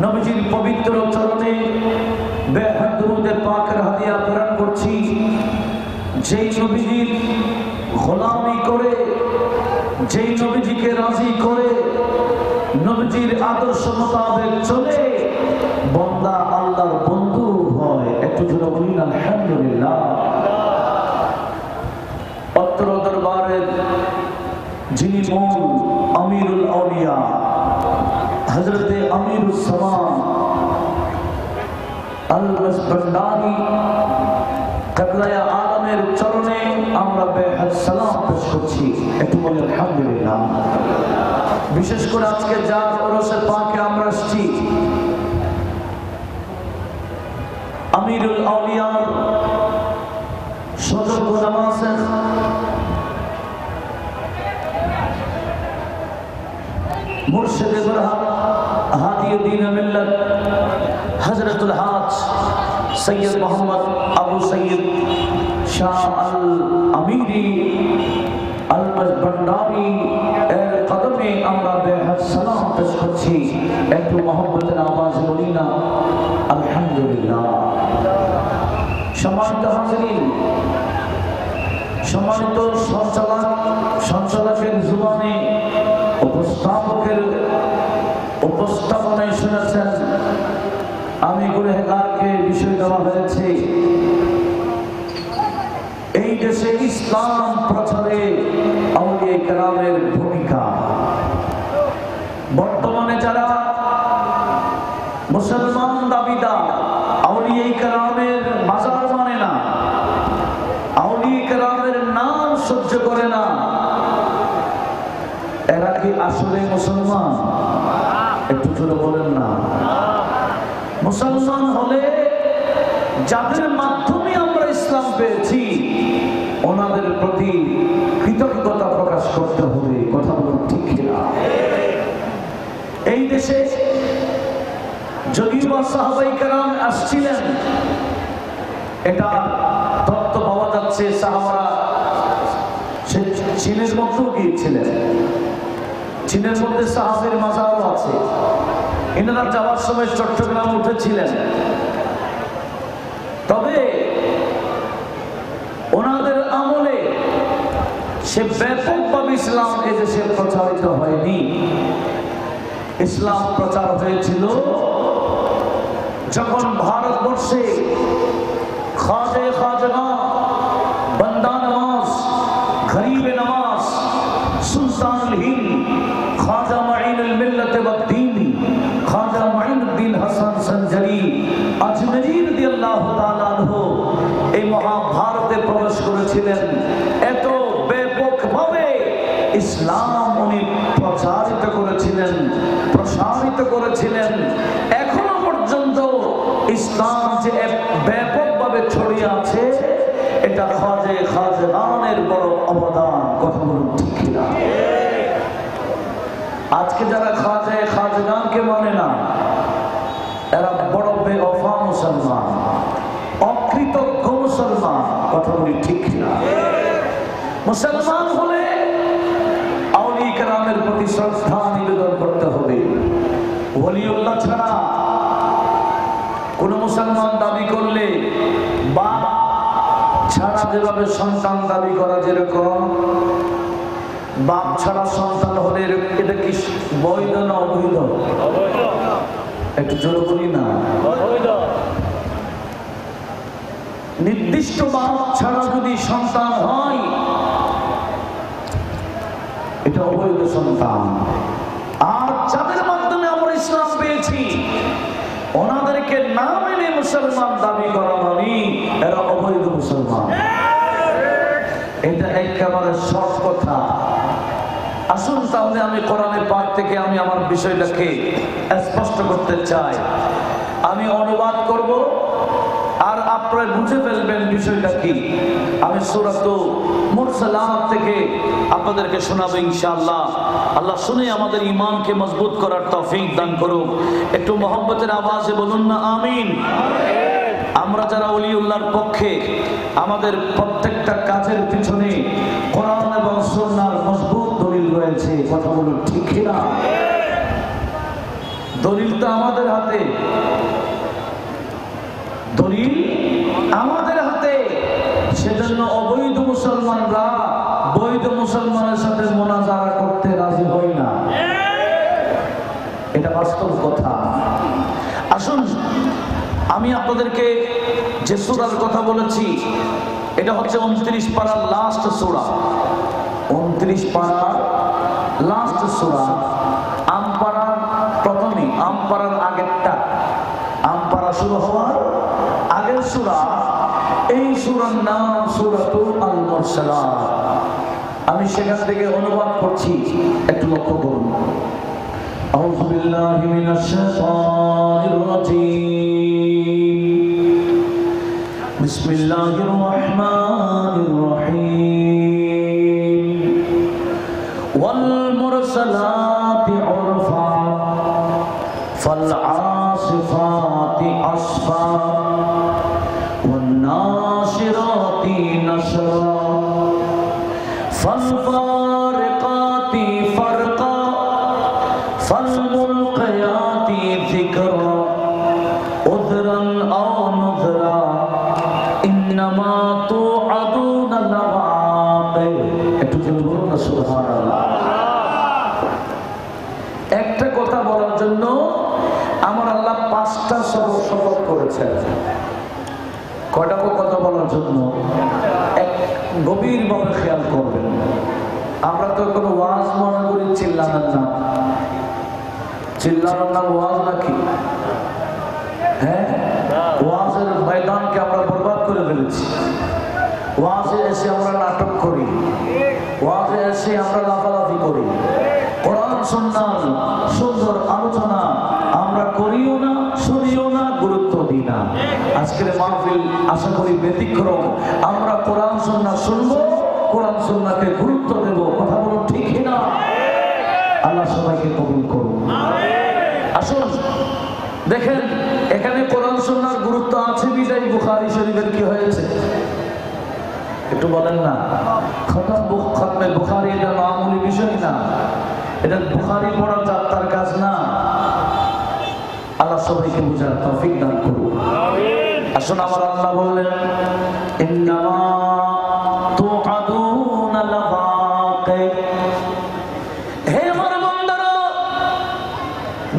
নবীজির পবিত্র চরণে বেহাত দুরূদে পাকের হাদিয়া প্রেরণ করছি। যেই নবীজির গোলামি করে, যেই নবীজিকে রাজি করে, নবীজির আদর্শ মোতাবেক চলে বান্দা আল্লাহর বন্ধু হয়। একটু জোরে বলুন আলহামদুলিল্লাহ। অত্র দরবারের যিনি মূল আমিরুল আউলিয়া হযরতে আমিরুস সামান আল-বাস ভান্ডারী কিবলায়ে আলমের চরণে আমরা বেহাত সালাম পেশ করছি। একটু বলি আলহামদুলিল্লাহ। বিশেষ করে আজকে যার ওরসে পাকে আমরা আসছি, আমিরুল আউলিয়া সদর নামাজের মুর্শিদে বরহাত হাদিয়ে দ্বীন মিল্লাত হযরতুল হাজ সৈয়দ মোহাম্মদ আবু সৈয়দ শাহ আল আমিরি আল-বাস ভান্ডারী এর কদমে আমরা বেহাত সালাম পেশ করছি। একটু মোহাম্মতের আওয়াজ বলি না আলহামদুলিল্লাহ। সম্মানিত হাজিরিন, সম্মানিত সঞ্চালকের জুবানে উপস্থাপকের উপস্থাপনায় শুনেছেন আমি গুনাহগারকে বিষয় দেওয়া হয়েছে। এই দেশে ইসলাম প্রচারে আউলিয়া কেরামের ভূমিকা। বর্তমানে যারা মুসলমান দাবিদার আউলিয়া কেরামের মাজার মানে না, আউলিয়া কেরামের নাম সহ্য করে না, এরা কি আসলে মুসলমান? একটু জোরে বলেন না। মুসলমান হলে যাদের মাধ্যমে আমরা ইসলাম পেয়েছি ওনাদের প্রতি কৃতজ্ঞতা প্রকাশ করতে হবে। কথা বলুন ঠিক কিনা? এই দেশে যদিও সাহাবায়ে কেরাম আসছিলেন, এটা তথ্য পাওয়া যাচ্ছে সাহাবারা চীনের মধ্যেও গিয়েছিলেন। চীনের মধ্যে সাহাবের মাজারও আছে। এনারা যাওয়ার সময় চট্টগ্রাম উঠেছিলেন। তবে ওনাদের আমলে সে ব্যাপকভাবে ইসলাম এদেশে প্রচারিত হয়নি। ইসলাম প্রচার হয়েছিল যখন ভারতবর্ষে খাজে খাজগা, বান্দা নওয়াজ, গরিবে নওয়াজ, সুলতানুল হিন্দ, খাজা মাঈনুল মিল্লাত ওয়াদ দ্বীন, খাজা মাঈনুদ্দিন হাসান সঞ্জরি আজমেরি রাদিয়াল্লাহু তাআলা আনহু এই মহাভারতে প্রবেশ করেছিলেন। এত ব্যাপকভাবে ইসলাম উনি প্রচারিত করেছিলেন, প্রসারিত করেছিলেন। এখনো পর্যন্ত ইসলাম যে ব্যাপকভাবে ছড়িয়ে আছে এটা খাজে খাজগানের বড় অবদান। কথা বলুন ঠিক কিনা? আজকে যারা খাজে খাজগানকে মানে না এরা বড় বেওফা মুসলমান, অকৃতজ্ঞ মুসলমান। কথা বলি ঠিক কিনা? মুসলমান হলে আউলিয়া কেরামের প্রতি শ্রদ্ধা নিবেদন করতে হবে। ওলিউল্লাহ ছাড়া কোন মুসলমান দাবি করলে বাপ ছাড়া যেভাবে সন্তান দাবি করা, যেরকম বাপ ছাড়া সন্তান হলে এটা কি বৈধ না অবৈধ? একটু জোরে বলি না। নির্দিষ্ট বাপ ছাড়া যদি সন্তান হয় এটা অবৈধ সন্তান। আর যাদের মাধ্যমে আমরা ইসলাম পেয়েছি ওনাদেরকে না মেনে মুসলমান দাবি করা মানে এরা অবৈধ মুসলমান। এটা একেবারে সৎ কথা। আসুন তাহলে আমি কোরআনের পাক থেকে আমি আমার বিষয়টাকে স্পষ্ট করতে চাই। আমি অনুবাদ করব আর আপনারা বুঝে ফেলবেন বিষয়টা কি। আমি সূরাত মুরসালাত থেকে আপনাদেরকে শোনাবো ইনশাআল্লাহ। আল্লাহ শুনে আমাদের ঈমানকে মজবুত করার তৌফিক দান করুক। একটু মহব্বতের আওয়াজে বলুন না আমিন। আমরা যারা ওলিউল্লাহর পক্ষে আমাদের প্রত্যেকটা কাজের পিছনে কোরআন এবং সুন্নাহর মজবুত দলিল রয়েছে। কথা বলুন ঠিক কিনা? দলিল তো আমাদের হাতে, দলিল আমাদের হাতে। সেজন্য অবৈধ মুসলমানরা বৈধ মুসলমানের সাথে মোনাজারা করতে রাজি হয় না, এটা বাস্তব কথা। আসুন, আমি আপনাদেরকে যে সূরার কথা বলেছি এটা হচ্ছে 29 পারার লাস্ট সূরা, 29 পারার লাস্ট সূরা। আমপাড়ার প্রথমে, আমপাড়ার আগেরটা, আমপাড়া শুরু হওয়ার আগের সূরা। এই সূরার নাম সূরাতুল আল-মুরসালাত। আমি সেখান থেকে অনুবাদ করছি, একটু লক্ষ্য করুন। আউযু বিল্লাহি মিনাশ শাইতানির রাজীম। বিসমিল্লাহির রহমানির রহিম। ওয়াল মুরসালাতি উরফা ফাল আসিফাতি আসফা ওয়ান নাশিরাতি নশরা ফাল ফারিকাতি ফারকা ফাল মুলকিয়াতি যিকরা উযরান আও নুযরা ইন্নামা তুআদুনা লাওয়াকি। একটু জোরে বলুন না সুবহানাল্লাহ। একটা কথা বলার জন্য আমার আল্লাহ 5টা শপথ করেছেন। কয়টা কথা বলার জন্য? এক গভীরভাবে খেয়াল করবেন। আমরা তো কোনো ওয়াজ মনে করি চিল্লানোর নাম, চিল্লানোর নাম ওয়াজ নাকি? হ্যাঁ, ওয়াজের ময়দানকে আমরা বরবাদ করে ফেলেছি। ওয়াজে এসে আমরা নাটক করি, ওয়াজে এসে আমরা লাফালাফি করি, কোরআন সুন্নাহ সুন্দর আলোচনা আমরা করিও না, শুনিও না, গুরুত্ব দিই না। আজকের মাহফিল আশা করি ব্যতিক্রম। আমরা কোরআন সুন্নাহ শুনবো, কোরআন সুন্নাহকে গুরুত্ব দেব। কথা বলো ঠিক না? আল্লাহ সবাইকে কবুল করুন। আসুন দেখেন, এখানে কোরআন সুন্নাহর গুরুত্ব আছে বিদায় বুখারী শরীফের কি হয়েছে একটু বলেন না? খতমে বুখারী এটা মামুলি বিষয় না, এটা বুখারী পড়া যাত্রার কাজ না। আল্লাহ সবাইকে বুঝার তৌফিক দান করুন। আসুন, আমার আল্লাহ বললেন ইন্নামা তুআদুনা লাওয়াকি। হে আমার বান্দারা,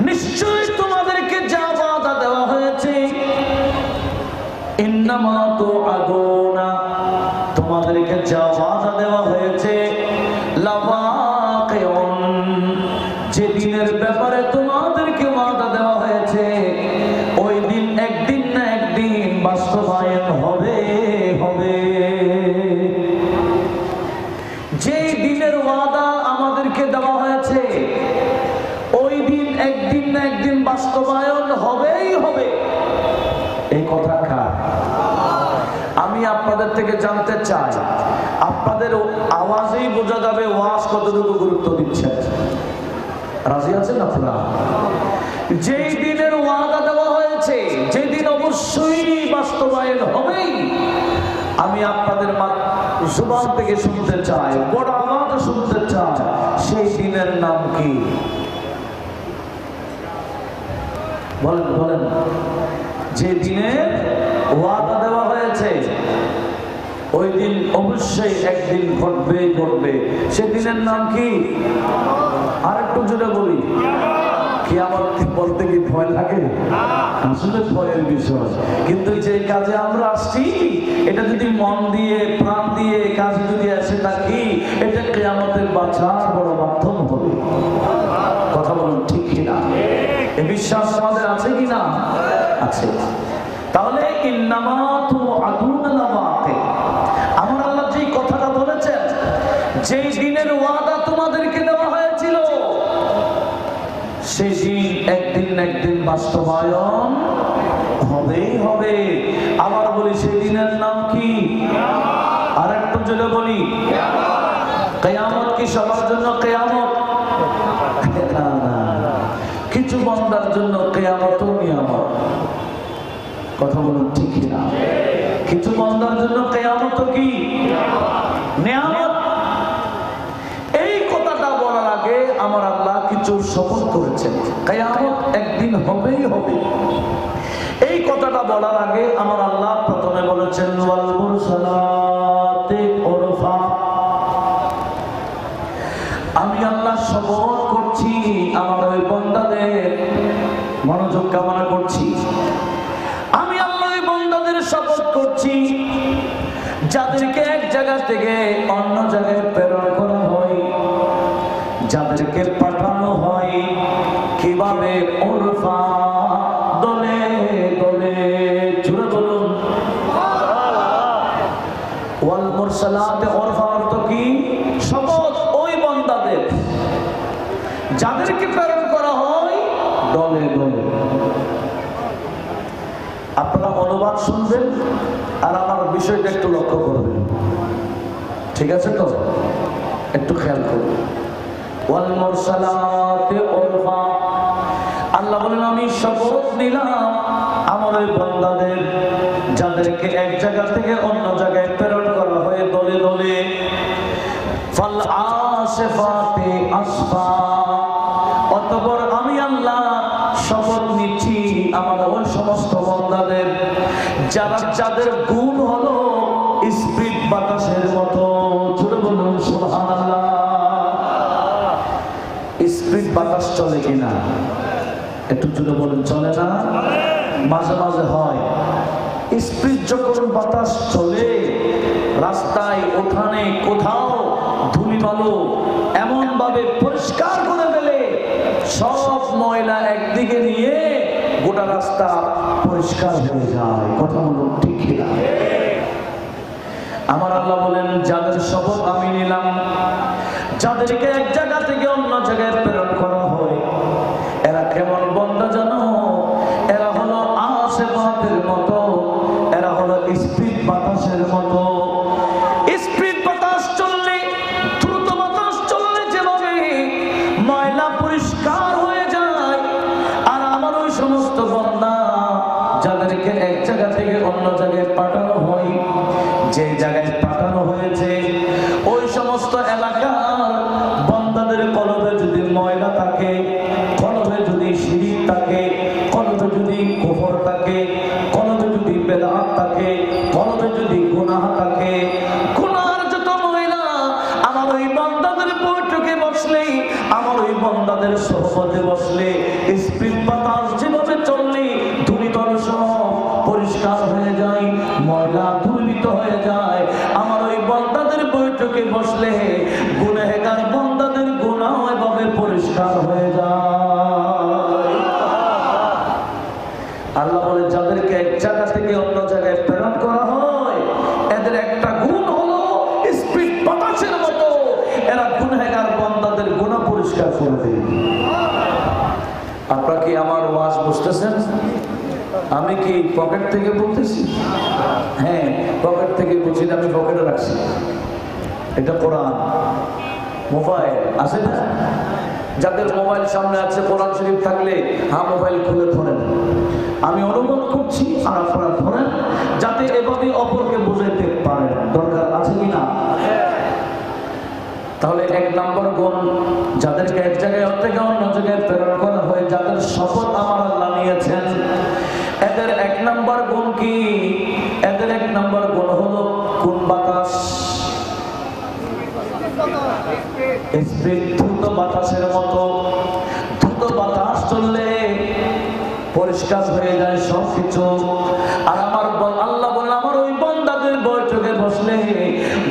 নিশ্চয় তোমাদেরকে যা ওয়াদা দেওয়া হয়েছে, ইন্নামা তুআদুনা, তোমাদেরকে যা ওয়াদা দেওয়া হয়েছে, লাওয়াকিউন, যে দিনের ব্যাপারে তোমাদেরকে ওয়াদা দেওয়া হয়েছে ওই দিন একদিন না একদিন বাস্তবায়ন হবে হবে। যে দিনের ওয়াদা আমাদেরকে দেওয়া হয়েছে ওই দিন একদিন না একদিন বাস্তবায়ন হবেই হবে। এই কথা কার? আমি আপনাদের থেকে জানতে চাই, আপনাদের আওয়াজেই বোঝা যাবে ওয়াজ কতটুকু গুরুত্ব দিচ্ছে। রাজি আছেন আপনারা? যেই দিনের ওয়াদা দেওয়া হয়েছে, যেদিন অবশ্যই বাস্তবায়ন হবেই, আমি আপনাদের জবান থেকে শুনতে চাই, বড় আওয়াজে শুনতে চাই, সেই দিনের নাম কি? বলেন বলেন। যে দিনের ওয়াদা দেওয়া হয়েছে ওই দিন অবশ্যই একদিন ঘটবে ঘটবে, সেদিনের নাম কি? আর একটু জোরে বলি। কিয়ামত বলতে কি ভয় লাগে? আসলে ভয়ের বিষয়, কিন্তু যে কাজে আমরা আসছি এটা যদি মন দিয়ে প্রাণ দিয়ে কাজে যদি এসে থাকি, এটা কিয়ামতের বাঁচার বড় মাধ্যম হবে। কথা বলুন ঠিক কিনা? এই বিশ্বাস আমাদের আছে কিনা? আছে। তাহলে ইন্নামা তুআদুনা লাওয়াকি, আমার আল্লাহ যেই কথাটা বলেছেন, যেই দিনের ওয়াদা তোমাদেরকে দেওয়া হয়েছিল সেই দিন একদিন না একদিন বাস্তবায়ন হবেই হবে। আবার বলি, সেই দিনের নাম কি? আর একটু জোরে বলি। কিয়ামত কি সবার জন্য কিয়ামত? না না, কিছু বান্দার জন্য কিয়ামতও নিয়ামত। কথা বলুন ঠিক না? কিছু বান্দার জন্য কিয়ামত কি নিয়ামত। এই কথাটা বলার আগে আমার আল্লাহ কিছু শপথ করেছেন। কিয়ামত একদিন হবেই হবে। এই কথাটা বলার আগে আমার আল্লাহ প্রথমে বলেছেন ওয়াল মুরসালাতি উরফা। আমি আল্লাহ শপথ করছি আমার ওই বান্দাদের, মনোযোগ কামনা করছি, আমি আল্লাহ ওই বান্দাদের শপথ করছি যাদেরকে এক জায়গা থেকে অন্য জায়গায় প্রেরণ করা হয়, যাদেরকে পাঠানো হয় কিভাবে, উরফা, দলে দলে। জোরে বলুন ওয়াল মুরসালাতি উরফা অর্থ কি? শপথ ওই বান্দাদের যাদেরকে প্রেরণ করা হয় দলে দলে। আপনারা অনুবাদ শুনবেন আর আমার বিষয়টা একটু লক্ষ্য করবেন, ঠিক আছে তো? একটু খেয়াল করবেন। ওয়াল মুরসালাতি উরফা, আল্লাহ বলেন আমি শপথ নিলাম আমার ওই বান্দাদের যাদেরকে এক জায়গা থেকে অন্য জায়গায় প্রেরণ করা হয় দলে দলে। ফাল আসিফাতি আসফা, অতঃপর আমি আল্লাহ শপথ নিচ্ছি আমার ওই সমস্ত বান্দাদের যাদের গুণ হলো স্পিড বাতাসের মতো। জোরে বলুন সুবহানাল্লাহ। স্পিড বাতাস চলে কিনা একটু জোরে বলুন, চলে না? মাঝে মাঝে হয়। স্পিড যখন বাতাস চলে, রাস্তায় ওখানে কোথাও ধুলিবালু এমন ভাবে পরিষ্কার করে ফেলে, সব ময়লা একদিকে নিয়ে গোটা রাস্তা পরিষ্কার হয়ে যায়। কথা বলুন ঠিক কিনা? আমার আল্লাহ বলেন যাদের শপথ আমি নিলাম, যাদেরকে এক জায়গা থেকে অন্য জায়গায় প্রেরণ করা হয়, এরা কেমন বান্দা জানো? এরা হলো আসিফাতের মতো, এরা হলো স্পিড বাতাসের মতো। স্পিড বাতাস চললে, দ্রুত বাতাস চললে যেভাবে ময়লা পরিষ্কার হয়ে যায়, আর আমার ওই সমস্ত বান্দা যাদেরকে এক জায়গা থেকে অন্য জায়গায় পাঠানো হয়, যে জায়গায় পাঠানো হয়েছে ওই সমস্ত এলাকার বান্দাদের কলবে যদি ময়লা থাকে, কলবে যদি শিরক থাকে, কলবে যদি কুফর থাকে, কলবে যদি বেদাত থাকে, কলবে যদি গুনাহ থাকে, গুনাহর যত ময়লা আমার ওই বান্দাদের বৈঠকে বসলে, আমার ওই বান্দাদের সোহবতে বসলে, স্পিড বাতাস যেভাবে চললে ধূলিকণ সব পরিষ্কার হয়ে যায়, ময়লা ধূলিত হয়ে যায়। আমার ওই বান্দাদের বৈঠকে বসলে গুনাহগার বান্দাদের গুনাহ এভাবে পরিষ্কার হয়ে যায়। আল্লাহ বলে যাদেরকে এক জায়গা থেকে অন্য জায়গায় প্রেরণ করা হয়, এদের একটা গুণ হলো স্পিড বাতাসের মতো, এরা গুনাহগার বান্দাদের গুনাহ পরিষ্কার করে দেয়। আপনারা কি আমার ওয়াজ বুঝতেছেন? আমি কি পকেট থেকে বলতেছি? হ্যাঁ, পকেট থেকে বলছি, আমি পকেটে রাখছি। এটা কোরআন। মোবাইল আছে না? যাদের মোবাইল সামনে আছে, কোরআন শরীফ থাকলে হ্যাঁ মোবাইল খুলে ধরেন। আমি অনুমান করছি আর আপনারা ধরেন, যাতে এভাবে অপরকে বুঝাইতে পারেন। দরকার আছে কিনা? তাহলে এক নম্বর গুণ, যাদেরকে এক জায়গায় থেকে অন্য জায়গায় প্রেরণ করা হয়, যাদের শপথ আমার আল্লাহ নিয়েছেন, এদের এক নম্বর গুণ কি? এদের এক নম্বর গুণ হলো কোন বাতাস? দ্রুত বাতাসের মতো। দ্রুত বাতাস চললে পরিষ্কার হয়ে যায় সবকিছু। আর আমার আল্লাহ বলেন আমার ওই বান্দাদের বৈঠকে বসলে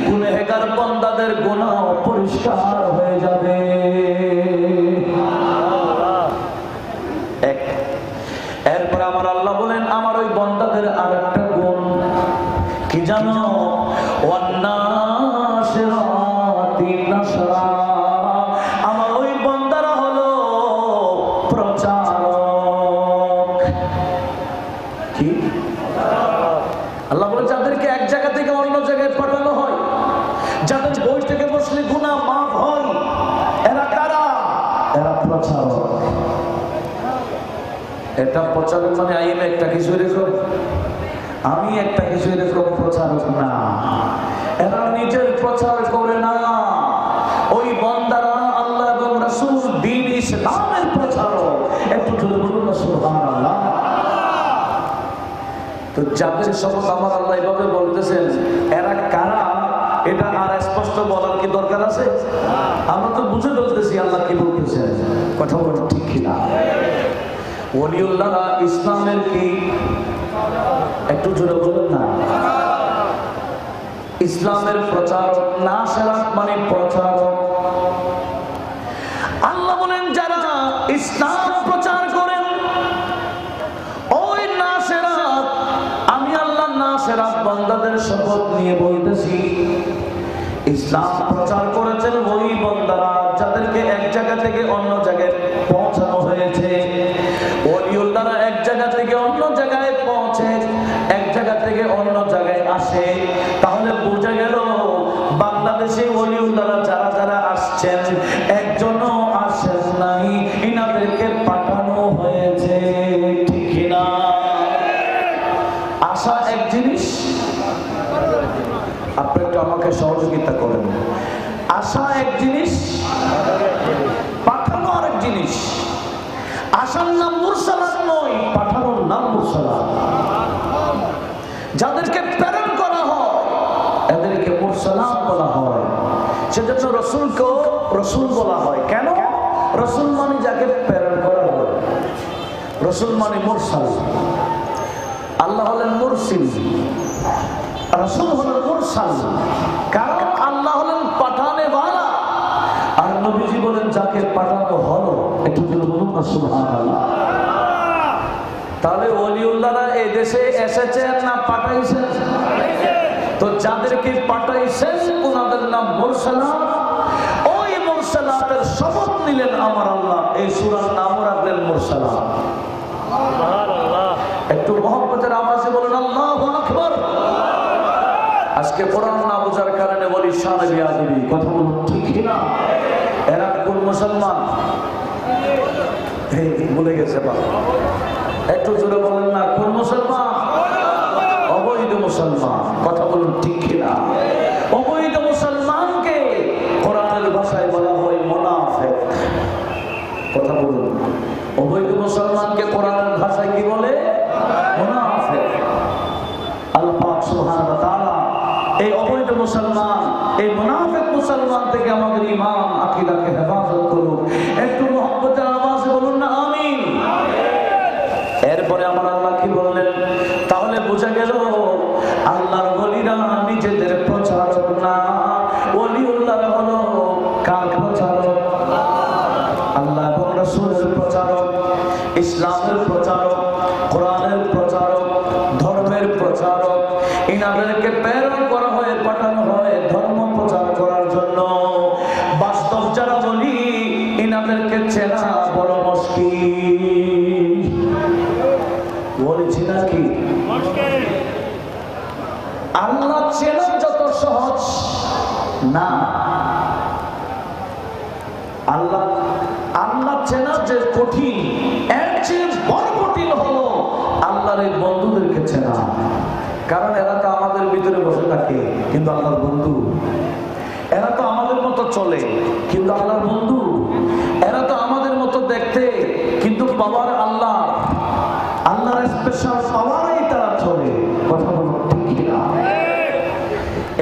গুনাহগার বান্দাদের গুনাহ পরিষ্কার হয়ে যাবে। এরপর আমার আল্লাহ বলেন আমার ওই বান্দাদের আরেকটা গুণ কি জানো? ওয়ান্নাশিরাতি নাশরা, আমার ওই বান্দারা হলো প্রচারক। কি আল্লাহ বলে যাদেরকে এক জায়গা থেকে অন্য জায়গায় পাঠানো হয়, যাদের বই থেকে বসলে গুনাহ মাফ হয়, এরা কারা? এরা প্রচারক। এটা প্রচারক মানে আমি একটা কিছু এরকম, আমি একটা কিছু এরকম প্রচারক না। এরা নিজের প্রচার করে না, ওই বান্দারা আল্লাহ এবং রাসূল দ্বীন ইসলামের প্রচারক। একটু জোরে বলুন তো যাদের শপথ আমার আল্লাহ এভাবে বলতেছেন, এরা কারা এটা আর স্পষ্ট বলার কি দরকার আছে? আমরা তো বুঝে ফেলতেছি আল্লাহ কি বলতেছেন। কথা বলতে ঠিক কিনা? ওলিউল্লাহরা ইসলামের কি, একটু জোরে বলুন না, ইসলামের প্রচারক। নাসেরাত মানে প্রচারক। আল্লাহ বলেন যারা ইসলাম প্রচার করেন ওই নাসেরাত, আমি আল্লাহ নাসেরাত বান্দাদের শপথ নিয়ে বলতেছি, ইসলাম প্রচার করেছেন ওই বান্দারা যাদেরকে এক জায়গা থেকে অন্য জায়গায় পৌঁছানো হয়েছে। ওলিউল্লাহরা এক জায়গা থেকে অন্য জায়গায় পৌঁছে, এক জায়গা থেকে অন্য জায়গায় আসে। তাহলে বোঝা গেল বাংলাদেশে ওলিউল্লাহরা যারা যারা আসছেন একজনও আসেন নাই, ইনাদেরকে পাঠানো হয়েছে। ঠিক কিনা? আশা এক জিনিস, আপনি একটু আমাকে সহযোগিতা করেন। আশা এক জিনিস, পাঠানো আরেক জিনিস। আশার নাম মুরসালাত নয়, পাঠানোর নাম মুরসালাত। যাদেরকে প্রেরণ করা হয় এদেরকে মুরসালাত বলা হয়। সেজন্য রাসূলকেও রাসূল বলা হয়। কেন? রাসূল মানে যাকে প্রেরণ করা হয়, রাসূল মানে মুরসাল। আল্লাহ হলেন মুরসিল, রাসূল হলেন মুরসাল। কারণ আল্লাহ হলেন পাঠানে ওয়ালা, আর নবীজি বলেন যাকে পাঠানো হলো। একটু জোরে বলুন না সুবহানাল্লাহ। তাহলে ওলিউল্লাহরা এই দেশে এসেছেন না পাঠাইছেন? তো যাদেরকে পাঠাইছেন ওনাদের নাম মুরসালাত। ওই মুরসালাতের শপথ নিলেন আমার আল্লাহ, এই সূরার নামও রাখলেন মুরসালাত। সুবহানাল্লাহ। একটু মহব্বতের আওয়াজে বলুন আল্লাহু আকবার। আজকে কোরআন না বোঝার কারণে বলি শানে বিয়াদবি। কথা বলুন ঠিক কিনা? এরা কোন মুসলমান? ভুলে গেছে বাবা, একটু জোরে বলেন না, কোন মুসলমান? অবৈধ মুসলমান। কথা বলুন ঠিক কিনা? অবৈধ মুসলমানকে কোরআনের ভাষায় বলা হয় মুনাফিক। কথা বলুন, অবৈধ মুসলমানকে কোরআনের ভাষায় কি বলে? মুনাফিক। আল্লাহ পাক সুবহানাহু ওয়া তাআলা এই অবৈধ মুসলমান, এই মুনাফিক মুসলমান থেকে আমাদের ঈমান আকীদাকে হেফাজত করুক। একটু মহব্বতের আওয়াজে বলুন না আমিন। এরপরে আমার আল্লাহ কি বললেন? তাহলে বোঝা গেল আল্লাহর ওলিরা নিজেদের প্রচারক না, ওলিউল্লাহরা হলো কার প্রচারক? আল্লাহ এবং রাসূলের প্রচারক, ইসলামের প্রচারক, কোরআনের প্রচারক, ধর্মের প্রচারক। ইনাদেরকে প্রেরণ করা হয়, পাঠানো হয় ধর্ম প্রচার করার জন্য। বাস্তব যারা বলি ইনাদেরকে চেনা বড় মুশকিল। বলেছি নাকি? আল্লাহ চেনা যত সহজ না, আল্লাহ আল্লাহ চেনা যে কঠিন, এর চেয়ে বড় কঠিন হলো আল্লাহর এই বন্ধুদেরকে চেনা। কারণ এরা তো আমাদের ভিতরে বসে থাকে কিন্তু আল্লাহর বন্ধু। এরা তো আমাদের মতো চলে কিন্তু আল্লাহর বন্ধু। এরা তো আমাদের মতো দেখতে কিন্তু পাওয়ার আল্লাহ, আল্লাহর স্পেশাল পাওয়ারেই তারা চলে। কথা বলো ঠিক কিনা?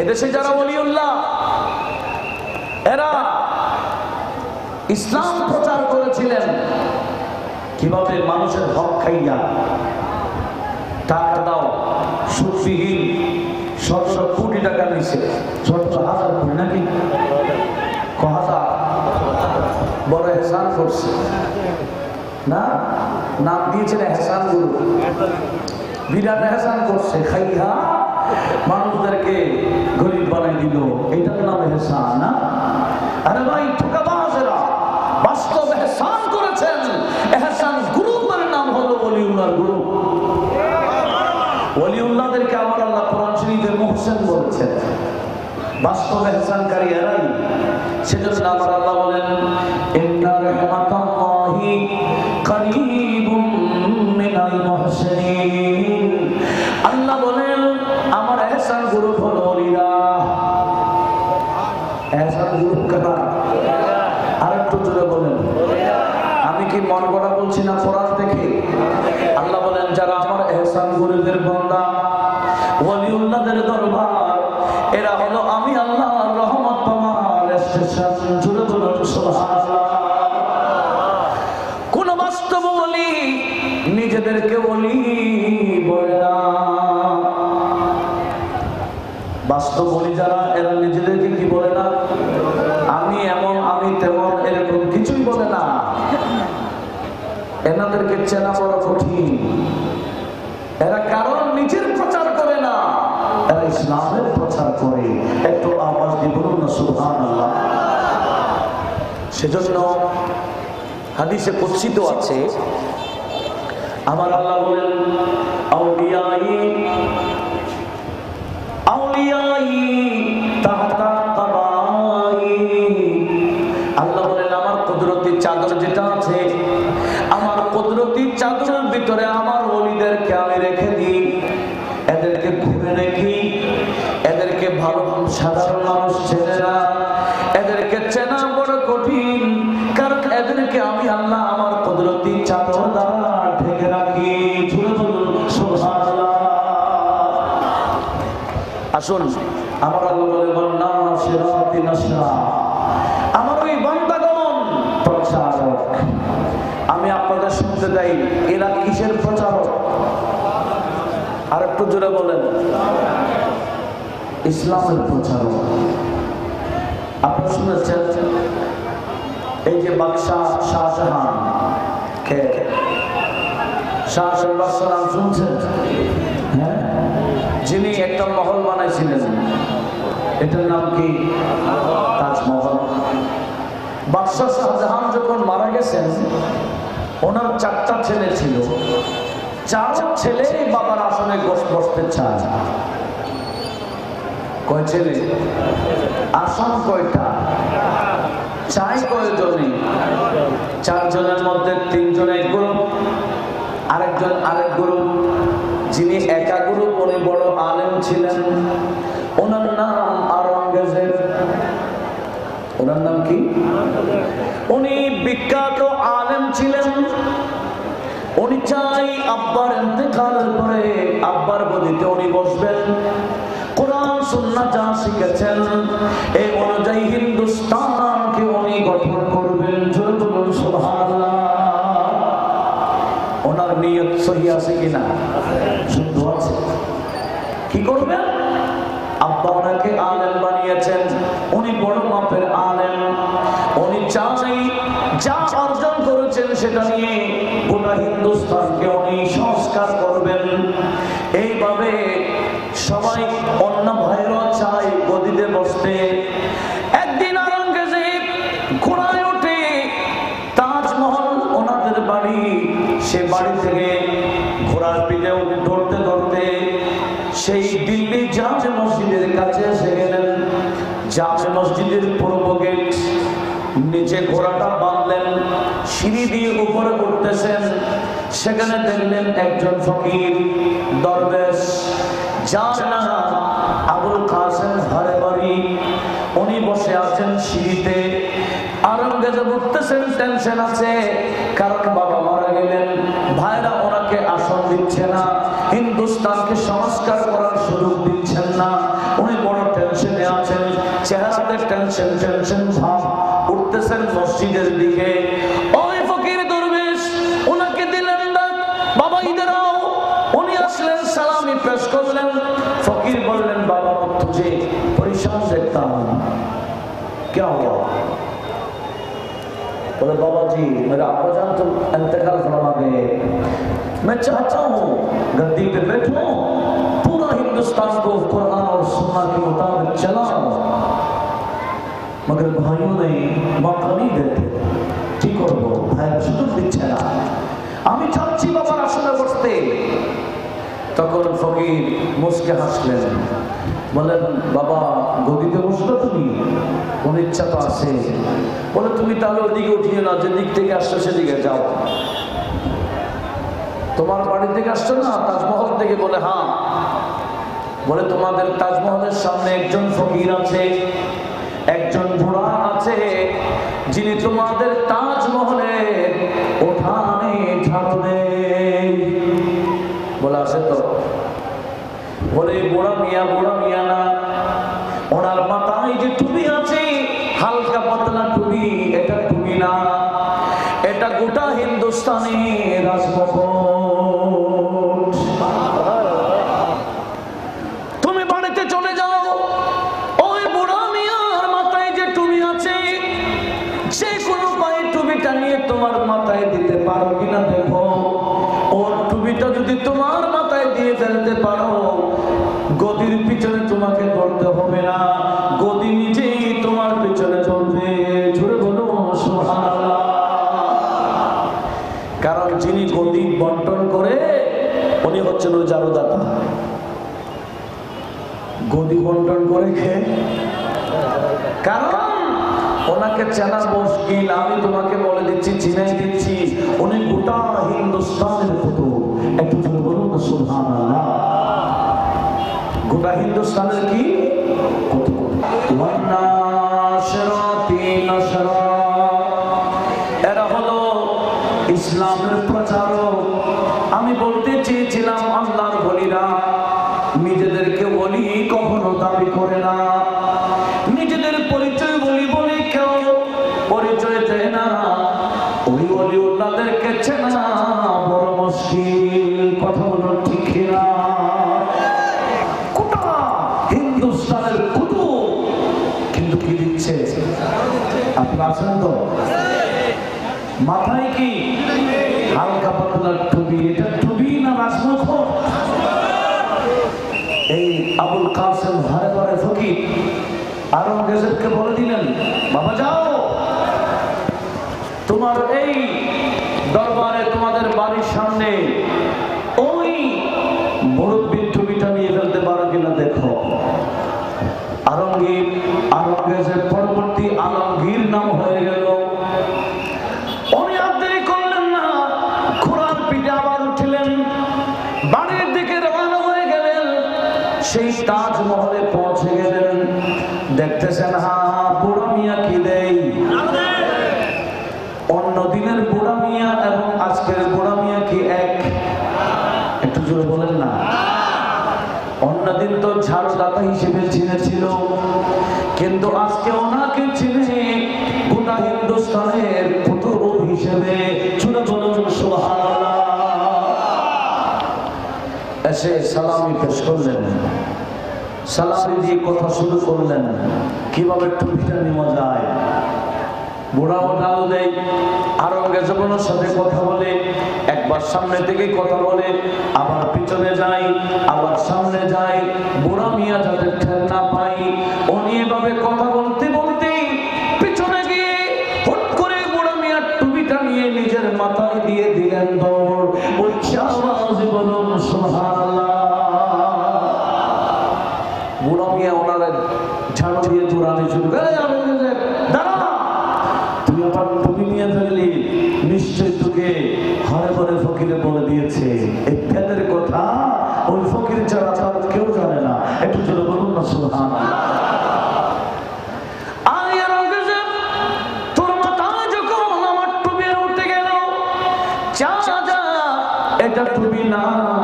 এদেশে যারা ওলিউল্লাহ এরা ইসলাম প্রচার করেছিলেন কিভাবে? মানুষের হক খাইয়া, টাকা দাও, সুদবিহীন ১৭ কোটি টাকা নিছে। ১৭,০০০ কোটি নাকি কথা বড় এহসান করছে না? নাম দিয়েছেন এহসান গুরু। বিরাট এহসান করছে, খাইয়া মানুষদেরকে গরিব বানাই দিল। এটার নাম এহসান না? আরে ভাই ঠোকাবাজেরা বাস্তব এহসান করেছেন। এহসান গ্রুপের নাম হলো ওলিউল্লাহর গ্রুপ। ওলিউল্লাহদেরকে আমার আল্লাহ কোরআন শরীফে মুহসিন বলেছেন। বাস্তব এহসানকারী এরাই। সেজন্য আমার আল্লাহ বলেন ইন্না রাহমাতাল্লাহি করিবুম মিনাল মুহসিনিন। আল্লাহ বলেন আমার এহসান গ্রুপ হলো ওলিরা। এহসান গ্রুপ কারা? আরেকটু জোরে বলেন। আমি কি মন গড়া বলছি না? কোরআন থেকে আল্লাহ বলেন যারা আমার এহসান গরিবের বান্দা, ওলিউল্লাহদের দরবার, এরা হলো আমি আল্লাহর রহমত পাওয়ার স্টেশন। জুড়ে বলুন সুবহানাল্লাহ। কোন বাস্তব ওলি নিজেদেরকে ওলি বলে না। বাস্তব ওলি যারা, এরা নিজেদেরকে কি বলে না? আমি এমন, আমি তেমন, এরকম কিছুই বলে না। এনাদেরকে চেনা বড় কঠিন। এরা কারণ নিজের প্রচার করে না, এরা ইসলামের প্রচার করে। একটু আওয়াজ দিয়ে বলুন না সুবহানাল্লাহ। সেজন্য হাদিসে কুদসিত আছে, আমার আল্লাহ বলেন আউলিয়াই আউলিয়াই তাহতা কাবাই। আল্লাহ বলেন আমার কুদরতি চাদর যেটা আছে, আমার কুদরতি চাদরের ভিতরে আমার ওলিদেরকে আমি রেখে দিই। এদেরকে ঘুরে রেখি, এদেরকে ভালো সাধারণ মানুষ চেনে না, এদেরকে চেনা বড় কঠিন। কারণ এদেরকে আমি আল্লাহ আমার কুদরতি চাদর দ্বারা ঢেকে রাখি। জুড়ে বলুন সুবহানাল্লাহ। আসুন, আমার আল্লাহ বলে বন্না সিরাতি নাসরা, আমার ওই বান্দাগণ প্রচারক। আমি আপনাদের শুনতে চাই, এরা কিসের প্রচারক? আর একটু জোরে বলেন, ইসলামের প্রচারক। আপনারা শুনেছেন এই যে বাদশাহ শাহজাহান, কে? শাহজাহান শুনছেন? হ্যাঁ, যিনি একটা মহল বানাইছিলেন, এটার নাম কি? তাজমহল। বাদশাহ শাহজাহান যখন মারা গেছেন, ওনার 4টা ছেলে ছিল। 4 ছেলে বাবার আসনে বসতে চায়। কয় ছেলে? আসন কয়টা? চাই কয়জনে? 4 জনের মধ্যে 3 জন এক গ্রুপ, আরেকজন আরেক গ্রুপ। যিনি একা গ্রুপ, উনি বড় আলেম ছিলেন, ওনার নাম আওরঙ্গজেব। ওনার নাম কি? উনি বিখ্যাত আলেম ছিলেন। উনি চাই আব্বার ইন্তেকালের পরে আব্বার গদিতে উনি বসবেন, কোরআন সুন্নাহ যা শিখেছেন এই অনুযায়ী হিন্দুস্তানকে উনি গঠন করবেন। জোরে বলুন সুবহানাল্লাহ। ওনার নিয়ত সহি আছে কিনা? শুদ্ধ আছে। কি করবেন? আব্বা ওনাকে আলেম বানিয়েছেন, উনি বড় মাপের আলেম। উনি চাই যা অর্জন করেছেন সেটা নিয়ে গোটা হিন্দুস্তানকে উনি সংস্কার করবেন। এইভাবে সবাই অন্য ভাইরা চাই গদিতে বসতে। একদিন আওরঙ্গজেব ঘোড়ায় ওঠে, তাজমহল ওনাদের বাড়ি, সে বাড়ি থেকে ঘোড়ার পিঠে ধরতে ধরতে সেই দিল্লি জামে মসজিদের কাছে এসে গেলেন। জামে মসজিদের পূর্ব গেট, নিচে ঘোড়াটা বাঁধলেন, সিঁড়ি দিয়ে উপরে উঠতেছেন। সেখানে দেখলেন একজন ফকির দরবেশ, যার নাম আবুল কাসেম হারেবারি। উনি বসে আছেন সিঁড়িতে। আওরঙ্গজেব উঠতেছেন, টেনশন আছে, কারণ বাবা মারা গেলেন, ভাইরা ওনাকে আসন দিচ্ছে না, হিন্দুস্তানকে সংস্কার করার সুযোগ দিচ্ছেন না। উনি বড় টেনশনে আছেন, চেহারাতে টেনশন টেনশন ভাব। উঠতেছেন মসজিদের দিকে। ওই ফকির দরবেশ ওনাকে দিলেন ডাক, বাবা ইধর আও। উনি আসলেন, সালামি পেশ করলেন। ফকির বললেন, বাবা तुझे परेशान देखता हूं, क्या हुआ? बोले बाबा जी मेरा अब्बा जान तो इंतकाल फरमा गए, मैं चाहता हूँ गद्दी पे बैठूं, पूरा हिंदुस्तान को कुरान और सुन्नह के मुताबिक चलाऊं, मगर भाइयों ने मौका नहीं देते। ठीक हो भाई सुযোগ দিচ্ছে না, আমি চাচ্ছি বাবার আসনে বসতে। তখন ফকির মুস্কে হাসলেন, বলেন বাবা গদিতে বসলো তুমি? কোন ইচ্ছা তো আছে। বলে তুমি তাহলে ওদিকে উঠিয়ে না, যেদিক থেকে আসছো সেদিকে যাও। তোমার বাড়ি থেকে আসছো না, তাজমহল থেকে? বলে হ্যাঁ। বলে তোমাদের তাজমহলের সামনে একজন ফকির আছে, একজন বুড়া আছে, যিনি তোমাদের তাজমহলে উঠানে ঝাড়ু দেয়। বলে আসে তো, বলে বুড়া মিয়া না, ওনার মাথায় যে টুপি আছে হালকা পাতলা টুপি, এটা টুপি না, এটা গোটা হিন্দুস্তানি রাজমুকুট। তুমি বাড়িতে চলে যাও, ওই বুড়া মিয়ার মাথায় যে টুপি আছে, যে কোনো পায়ে টুপিটা নিয়ে তোমার মাথায় দিতে পারো কিনা দেখো। ওর টুপিটা যদি তোমার মাথায় দিয়ে ফেলতে পারো, গদির পিছনে তোমাকে ধরতে হবে না, গদি নিজেই তোমার পিছনে চলবে। জোরে বলো সুবহানাল্লাহ। কারণ যিনি গদি বন্টন করে উনি হচ্ছেন ওই জারুদাতা। গদি বন্টন করে কে? কারণ ওনাকে চেনা মুশকিল। আমি তোমাকে বলে দিচ্ছি, চিনাই দিচ্ছি, উনি গোটা হিন্দুস্তানের কুতুব। একটু জোরে বলুন না সুবহানাল্লাহ। গোটা হিন্দুস্তানের কি কুতুব। ওয়ান্নাশরাতি নাশরা, এরা হলো ইসলামের প্রচারক। আমি বলতে চেয়েছিলাম আল্লাহর ওলিরা নিজেদেরকে ওলি কখনো দাবি করে না, নিজেদের পরিচয় বলি বলে কেউ পরিচয় দেয় না। ওই ওলিউল্লাহদেরকে চেনা বড় মুশকিল। কথা বলো ঠিক না? গোটা হিন্দুস্তানের কুতুব কিন্তু কি দিচ্ছে? আপনি আছেন তো? মাথায় কি হালকা পাতলা টুপি, এটা টুপি না রাজমুকুট? এই আবুল কাসেম ঘরে ঘরে ফকির আওরঙ্গজেবকে বলে দিলেন, বাবা যাও, তোমার এই দরবারে তোমাদের বাড়ির সামনে ওই মুরব্বির টুপিটা নিয়ে ফেলতে পারো কিনা দেখো। আওরঙ্গজেব পরবর্তী আলমগীর নাম হয়ে গেল। উনি আর দেরি করলেন না, ঘোড়ার পিঠে আবার উঠলেন, বাড়ির দিকে রওনা হয়ে গেলেন। সেই তাজমহলে পৌঁছে গেলেন, দেখতেছেন বুড়া মিয়া কি দেয়। অন্য দিনের বুড়া মিয়া এবং আজকের বুড়া মিয়া কি এক? একটু জোরে বলেন না। অন্যদিন তো ঝাড়ুদাতা হিসেবে চিনেছিল, কিন্তু আজকে ওনাকে চিনে গোটা হিন্দুস্তানের কুতুব হিসেবে। জোরে বলুন সুবহানাল্লাহ। এসে সালামি পেশ করলেন, সালামি দিয়ে কথা শুরু করলেন, কিভাবে টুপিটা নেওয়া যায়। বুড়াও ডাল দেয়, আওরঙ্গজেবের সাথে কথা বলে, একবার সামনে থেকে কথা বলে, আবার পিছনে যায়, আবার সামনে যায়, বুড়া মিয়া যাতে ঠেল না পাই। উনি এভাবে কথা বলতে বলতে পিছনে গিয়ে হুট করে বুড়া মিয়ার টুপিটা নিয়ে নিজের মাথায় দিয়ে দিলেন দৌড়। উচ্চ আওয়াজে বলুন সুবহানাল্লাহ। বুড়া মিয়া ওনারা ঝাড়ু দিয়ে দৌড়াতে শুরু করে, দাঁড়া, তুই আবার টুপি নিয়ে ফেললি, নিশ্চয় তোকে ঘরে ঘরে ফকিরে বলে দিয়েছে। এই ফেদের কথা ওই ফকির ছাড়া কেউ জানে না। একটু জোরে বলুন না সুবহানাল্লাহ। তোর মাথায় যখন আমার টুপি উঠে গেল, এটা টুপি না,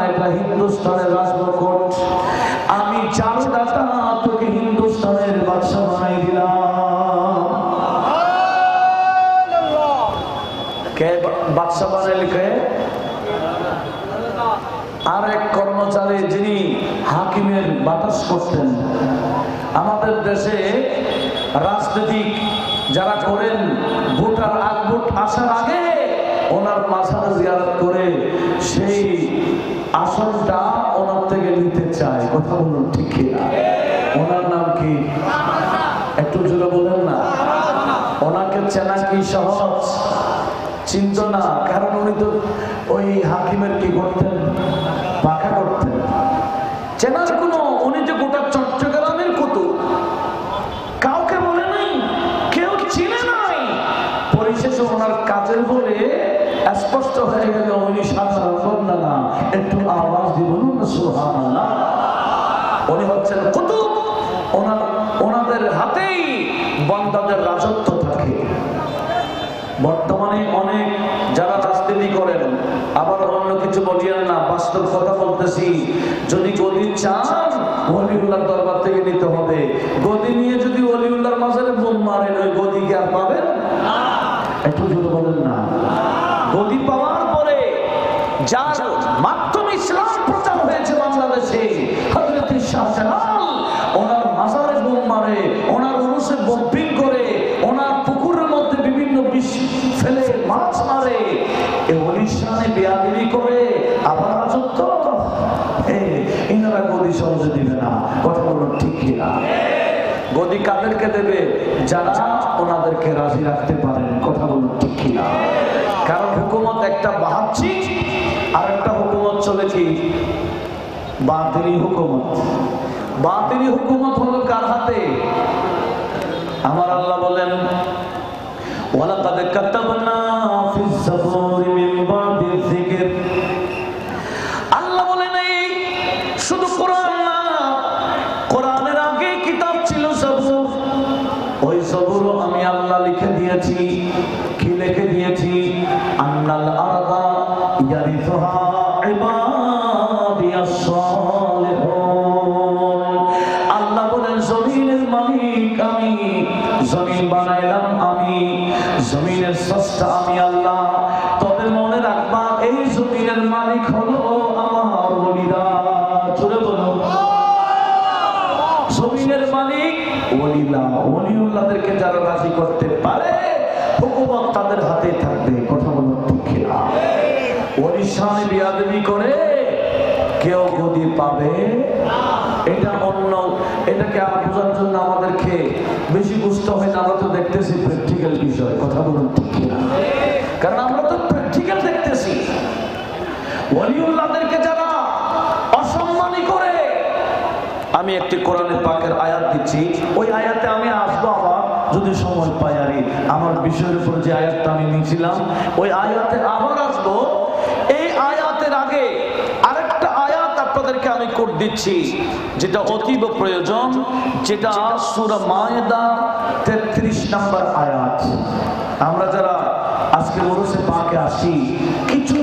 এটা হিন্দুস্তানের রাজমুকুট। আমি জারুদাতা তোকে হিন্দুস্তানের বাদশা বানাই দিলাম। কে বাদশা বানাইল? কে? আর এক কর্মচারী যিনি হাকিমের বাতাস করতেন। আমাদের দেশে রাজনৈতিক যারা করেন, ভোটার ভোট আসার আগে ওনার মাজার জিয়ারত করে সেই আসনটা ওনার থেকে নিতে চায়। কথা বলুন ঠিক কিনা? ওনার নাম কি? একটু জোরে বলেন না। ওনাকে চেনা কি সহজ? চিন্ত না, কারণ উনি তো ওই হাকিমের কি করতেন? পাখা করতেন। চেনার কোনো, উনি যে গোটা চট্টগ্রামের কুতুব, কাউকে বলে নাই, কেউ চিনে নাই। পরিশেষে ওনার কাজের বলে স্পষ্ট হয়ে গেল উনি সাধারণ না। একটু আওয়াজ দিয়ে বলুন না সুবহানাল্লাহ। উনি হচ্ছেন কুতুব। ওনাদের হাতেই বান্দাদের রাজত্ব থাকে। বর্তমানে অনেক যারা রাজনীতি করেন, আবার অন্য কিছু বলিয়েন না, বাস্তব কথা বলতেছি। যদি গদি চান ওলিউল্লাহর দরবার থেকে নিতে হবে। গদি নিয়ে যদি ওলিউল্লাহর মাজারে বোম মারেন ওই গদি কি আর পাবেন? একটু জোরে বলেন না। গদি পাওয়ার পরে যার মাধ্যমে ইসলাম প্রচার হয়েছে বাংলাদেশে, হযরত শাহজালাল ওনার মাজারে বোম মারে, ওনার উরুসে বোম্বিং করে, ওনার পুকুরের মধ্যে বিভিন্ন বিষ ফেলে মাছ মারে, এই অনুষ্ঠানে বেয়াদবি করে আবার রাজত্ব। ইনারা গদি সহজে দিবে না, কথা বলুন ঠিক কিনা? গদি কাদেরকে দেবে? যারা ওনাদেরকে রাজি রাখতে পারেন, কথা বলুন ঠিক কিনা? কারণ হুকুমত একটা বাহ্যিক আর একটা হুকুমত চলে কি বাতিলি হুকুমত। বাতিলি হুকুমত হলো কার হাতে? আমার আল্লাহ বলেন ওয়ালাকাদ কাতাবনা ফিজ যাবুরি মিন বাদি যিকর। আল্লাহ বলেন এই শুধু কোরআন না, কোরআনের আগে কিতাব ছিল যাবুর। ওই যাবুরও আমি আল্লাহ লিখে দিয়েছি। কি লিখে দিয়েছি? আন্নাল আরদা ইয়ারিসুহা ইবাদিয়াস সালিহুন। আল্লাহ বলেন জমিনের মালিক আমি, জমিন বানাইলাম আমি, জমিনের স্রষ্টা আমি আল্লাহ। তবে মনে রাখবা এই জমিনের মালিক হলো আমার ওলিরা। চলে বলো জমিনের মালিক ওলিরা। ওলিউল্লাহদেরকে যারা রাজি করতে পারে হুকুমত তাদের হাতে থাকবে, কথা বলো ঠিক কিনা? ওলির সামনে বেয়াদবি করে কেউ গদি পাবে? এটা অন্য, এটাকে বোঝার জন্য আমাদেরকে বেশি বুঝতে হয় না। আমরা তো দেখতেছি প্র্যাকটিক্যাল বিষয়, কথা বলুন ঠিক কিনা? কারণ আমরা তো প্র্যাকটিক্যাল দেখতেছি। ওলিউল্লাহদেরকে যারা অসম্মানী করে, আমি একটি কোরআনের পাকের আয়াত দিচ্ছি, ওই আয়াতে আমি আসবো আবার যদি সময় পাই। আর আমার বিষয়ের উপর যে আয়াতটা আমি নিয়েছিলাম ওই আয়াতে আবার আসবো। এই আয়াতের আগে আরেকটা আয়াত আপনাদেরকে আমি কোট দিচ্ছি যেটা অতীব প্রয়োজন, যেটা সূরা মায়েদা 33 নম্বর আয়াত। আমরা যারা আজকে ওরসে পাকে আসি কিছু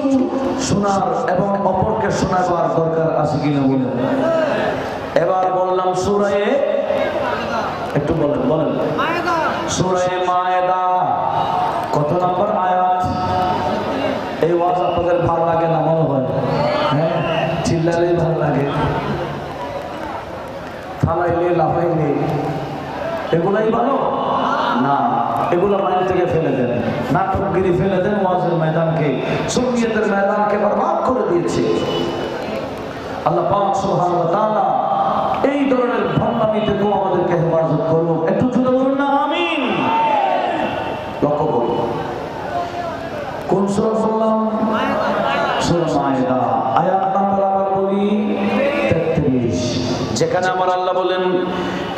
শোনার এবং অপরকে শোনাবার দরকার আছে কিনা বলেন? এবার বললাম সূরায়ে, একটু বলেন বলেন, সূরায়ে মায়েদা কত নম্বর আয়াত? এই ওয়াজ আপনাদের ভালো লাগে না মনে হয়? হ্যাঁ, চিল্লালে ভালো লাগে, থালাইলে লাফাইলে এগুলাই ভালো না। এগুলো মাইল থেকে ফেলে দেন, নাটকগিরি ফেলে দেন, ওয়াজের ময়দানকে, সুন্নিয়তের ময়দানকে বরবাদ করে দিয়েছে। আল্লাহ পাক সুবহানাহু ওয়া তাআলা এই ধরনের ভণ্ডামি থেকেও আমাদেরকে হেফাজত করুন। একটু জোরে বলুন না আমিন। লক্ষ্য করুন কোন সূরা বললাম? সূরা মায়েদা আয়াত নাম্বার আবার বলি 33, যেখানে আমার আল্লাহ বলেন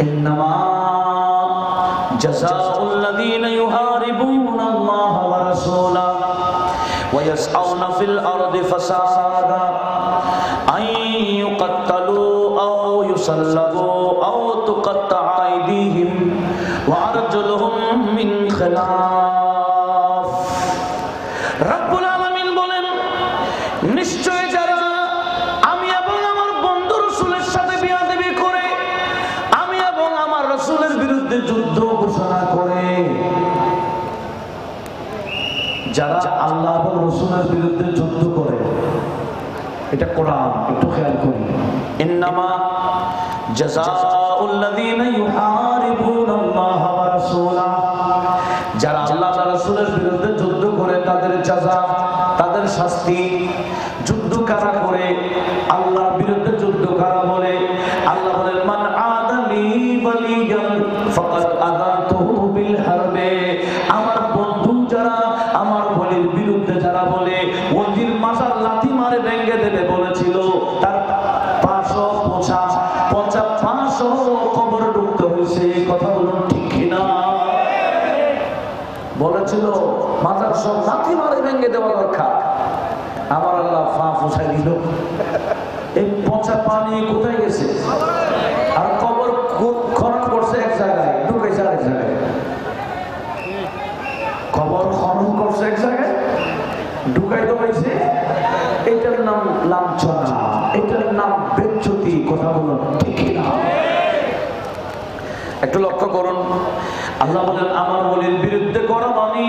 ইন্নামা জাযাউল লাযীনা ইউহারিবুনাল্লাহা ওয়া রাসূলাহু ওয়া ইয়াসআউনা ফিল আরদি ফাসাদা আন ইউকাত্তালু আও ইউসাল্লাবু আও তুকাত্তা আইদিহিম ওয়া আরজুলুহুম মিন খিলাফ। রব্বুল আলামিন বলেন নিশ্চয় যারা আমি এবং আমার বন্ধু রাসূলের সাথে বিয়াদবি করে, আমি এবং আমার রাসূলের বিরুদ্ধে যুদ্ধ ঘোষণা করে, যারা আল্লাহ এবং রাসূলের বিরুদ্ধে যুদ্ধ করে, এটা কোরআন, একটু খেয়াল করি। ইন্নামা জাযাউল লাযীনা ইউহারিবুনাল্লাহা ওয়া রাসূলাহু, যারা আল্লাহ এবং রাসূলের বিরুদ্ধে যুদ্ধ করে তাদের জাযা, তাদের শাস্তি। যুদ্ধ কারা করে? আল্লাহর বিরুদ্ধে যুদ্ধ কারা বলে? আল্লাহ বলেন মান আদালি ওয়ালিয়ান ফাকাদ আযানতুহু বিল হারবে। আমার বন্ধু যারা আমার ওলির বিরুদ্ধে যারা বলে ওলির মাজার লাথি মারে ভেঙে দেবে বলেছিল, তার 500 কবরে ঢুকতে হয়েছে, কথা বলুন ঠিক কিনা? বলেছিল মাজার সব লাথি মারে ভেঙে দেওয়া দরকার। আমার আল্লাহ পা ফুসাই দিল। এই পচা পানি কোথায় গেছে? আর কবর খনন করছে এক জায়গায়, ঢুকেছে আরেক জায়গায়। কবর খনন করছে এক জায়গায়, ঢুকাই তো হয়েছে। এটা নাম লাঞ্ছনা, এটার নাম বেজ্জতি। কথা বলুন ঠিক না? একটু লক্ষ্য করুন, আল্লাহ বলেন আমার ওলির বিরুদ্ধে করা মানে,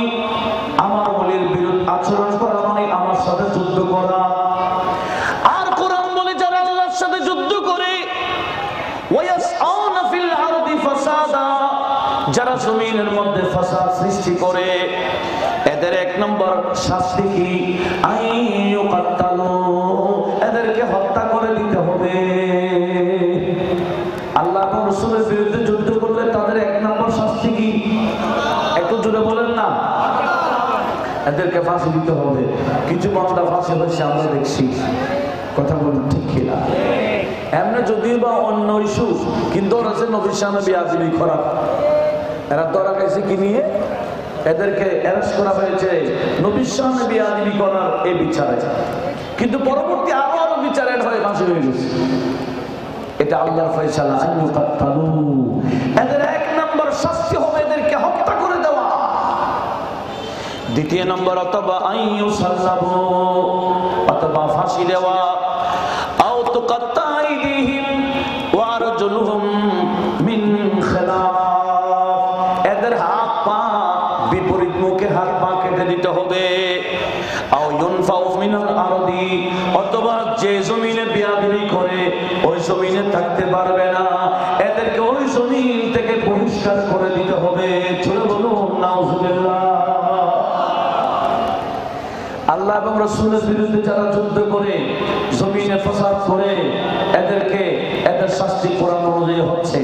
আমার ওলির বিরুদ্ধে আচরণ করা মানে আমার সাথে যুদ্ধ করা। আর কোরআন বলে যারা আল্লাহর সাথে যুদ্ধ করে, ওয়ায়াসআউনা ফিল আরদি ফাসাদা, যারা জমিনের মধ্যে ফাসাদ সৃষ্টি করে, এদের এক নম্বর শাস্তি কি? আইয়ুকাত্তালু, এদেরকে হত্যা করে দিতে হবে। আল্লাহ এবং রাসূলের বিরুদ্ধে যুদ্ধ করলে তাদের এক নম্বর শাস্তি কি? একটু জোরে বলেন না। এদেরকে ফাঁসি দিতে হবে। কিছু বান্দা ফাঁসি হয়েছে আমরা দেখছি। কথা বলুন ঠিক কিনা? এমনি যদিও বা অন্য ইস্যু, কিন্তু ওরা যে নবীর সামনে বেয়াদবি করা, এরা ধরা গেছে কি নিয়ে? এদেরকে অ্যারেস্ট করা হয়েছে নবীর সামনে বেয়াদবি করার এই বিচারে, কিন্তু পরবর্তী আরো বিচারের হয়ে ফাঁসি হয়ে গেছে। এটা আল্লাহর ফয়সালা। আইয়ুকাত্তালু, এদের এক নম্বর শাস্তি হবে এদেরকে হত্যা করে দেওয়া। দ্বিতীয় নম্বর অথবা আইয়ুসাল্লাবু, অথবা ফাঁসি দেওয়া। আও তুকাত্তা আইদিহিম ওয়া আরজুলুহুম মিন খিলাফ, এদের হাত পা বিপরীত মুখে হাত পা কেটে দিতে হবে। আও ইউনফাউ মিনাল আরদি, অথবা যে জমিনে বেয়াদবি করে ওই জমিনে থাকতে পারবে না, এদেরকে ওই জমিন থেকে বহিষ্কার করে দিতে হবে। চলে বলুন নাউজুবিল্লাহ। আল্লাহ এবং রাসূলের বিরুদ্ধে যারা যুদ্ধ করে, জমিনে ফাসাদ করে, এদেরকে এদের শাস্তি কোরআন অনুযায়ী হচ্ছে।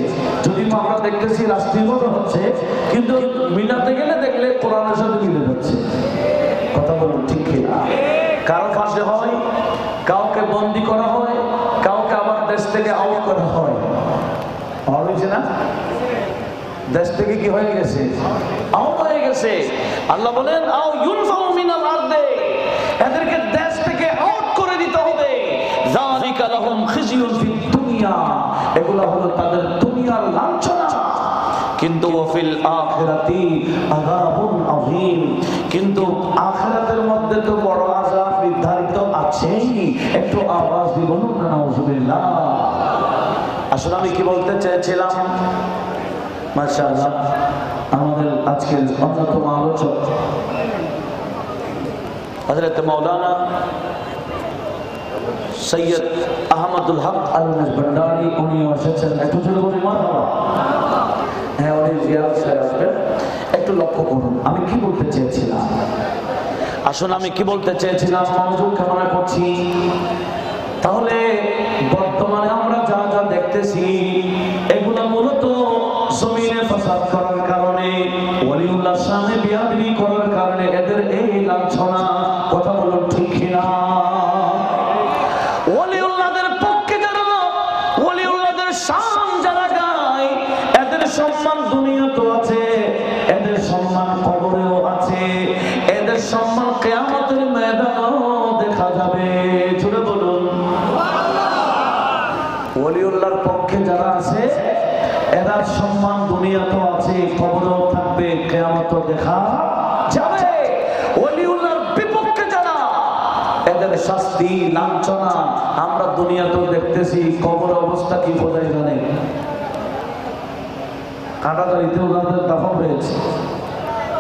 যদি আমরা দেখতেছি রাষ্ট্রীয়ভাবে হচ্ছে, কিন্তু মিলাতে গেলে দেখলে কোরআনের সাথে মিলে যাচ্ছে। কথা বলুন ঠিক কিনা? কারো ফাঁসি হয়, কাউকে বন্দি করা হয়, কাউকে আবার দেশ থেকে আউট করা হয়। হয়েছে না? দেশ থেকে কি হয়ে গেছে? আউট হয়ে গেছে। আল্লাহ বলেন আও ইউনফাউ মিনাল আরদি, এদেরকে দেশ থেকে আউট করে দিতে হবে। যালিকা লাহুম খিজিয়ুন ফিদ দুনিয়া, এগুলা হলো তাদের দুনিয়ার লাঞ্ছনা। কিন্তু ওয়াফিল আখিরাতি আযাবুন আযীম, কিন্তু আখিরাতের মধ্যে তো বড় আযাব নির্ধারিত আছেই। একটু আওয়াজ দিয়ে বলুন না নাউজুবিল্লাহ। আসলে আমি কি বলতে চেয়েছিলাম, মাশাআল্লাহ আমাদের আজকের অন্যতম আলোচক হযরত মাওলানা সৈয়দ আহমদুল হক আল ভান্ডারী, উনি এসেছেন। একটু জোরে বলি মারহাবা। হ্যাঁ, উনি জিয়ারত করে আসবেন। একটু লক্ষ্য করুন আমি কি বলতে চেয়েছিলাম। আসুন আমি কি বলতে চেয়েছিলাম মনোযোগ কামনা করছি। তাহলে বর্তমানে আমরা যা যা দেখতেছি, এগুলো মূলত জমিনে ফাসাদ করার কারণে, ওলিউল্লাহর সামনে বেয়াদবি করার কারণে এদের এই লাঞ্ছনা। কথা বলুন ঠিক কিনা? ওলিউল্লাহদের পক্ষে যারা, ওলিউল্লাহদের শান যারা গায়, এদের সম্মান দুনিয়াতেও আছে, এদের সম্মান কবরেও আছে, এদের সম্মান কিয়ামতের ময়দানেও দেখা যাবে। জোরে বলুন ওলিউল্লাহর পক্ষে যারা আছে, এরা সম্মান দুনিয়াতেও আছে, কবরেও থাকবে, কিয়ামতেও দেখা যাবে। ওলিউল্লাহর বিপক্ষে যারা, এদের শাস্তি লাঞ্ছনা আমরা দুনিয়াতেও দেখতেছি। কবরের অবস্থা কি বোঝাই জানে? কাটাতারিতে ওনাদের দাফন হয়েছে।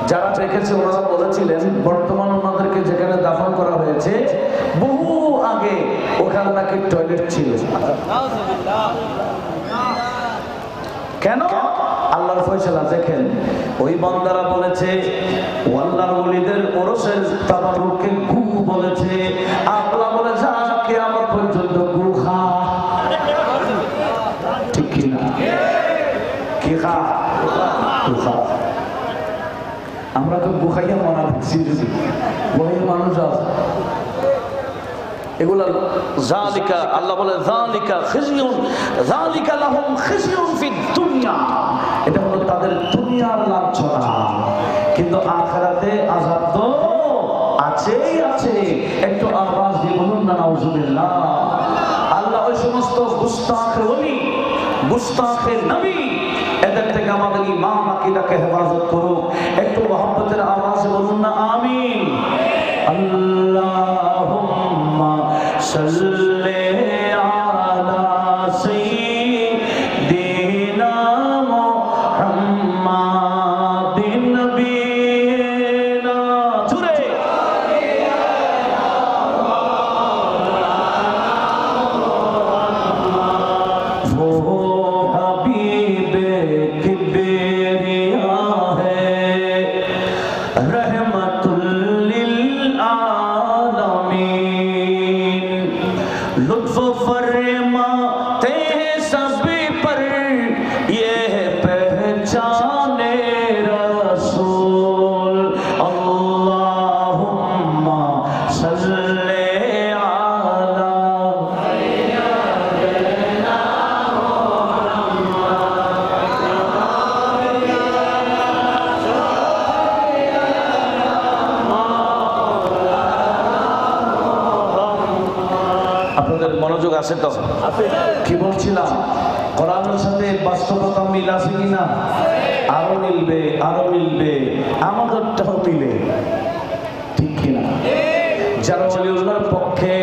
যারা দেখেছে ওনারা বলেছিলেন বর্তমান ওনাদেরকে যেখানে দাফন করা হয়েছে, বহু আগে ওখানে নাকি টয়লেট ছিল। কেন? আল্লাহর ফয়সালা। দেখেন ওই বান্দারা বলেছে, আল্লাহর ওলিদের ওরসের তাবারুকে গু বলেছে। আল্লাহ বলে যা কিয়ামত পর্যন্ত গু খা। ঠিক কি না? কি খা? গু খা। আমরা তো গু খাইয়া মানা দিচ্ছি, বহু মানুষ আছে এগুলা। যালিকা, আল্লাহ বলে যালিকা খিজিয়ুন, যালিকা লাহুম খিজিয়ুন ফিদ দুনিয়া, এটা হলো তাদের দুনিয়ার লাঞ্ছনা। কিন্তু আখিরাতে আযাব তো আছেই আছে। একটু আওয়াজ দিয়ে বলুন না নাউজুবিল্লাহ। আল্লাহ ওই সমস্ত গুস্তাখ ওলি, গুস্তাখ নবী, এদের থেকে আমাদের ঈমান আকীদাকে হেফাজত করুক। একটু মহব্বতের আওয়াজে বলুন না আমিন। আল্লাহুম্মা সাল্লি আলা সাইয়্যিদিনা মুহাম্মাদিন নবিয়িনা জুরে वो हबीबे किबरिया है रहमतुल लिल आलमीन लुत्फ फरमाते सभी पर ये पहचाने रसूल अल्लाहुम्मा सल्ले आला আপনাদের মনোযোগ আছে তো? কি বলছিলাম, কোরআনের সাথে বাস্তবতা মিল আছে কিনা? আরো মিলবে, আরো মিলবে, আমাদেরটাও মিলে, ঠিক কিনা? যারা ওলিউল্লাহর পক্ষে,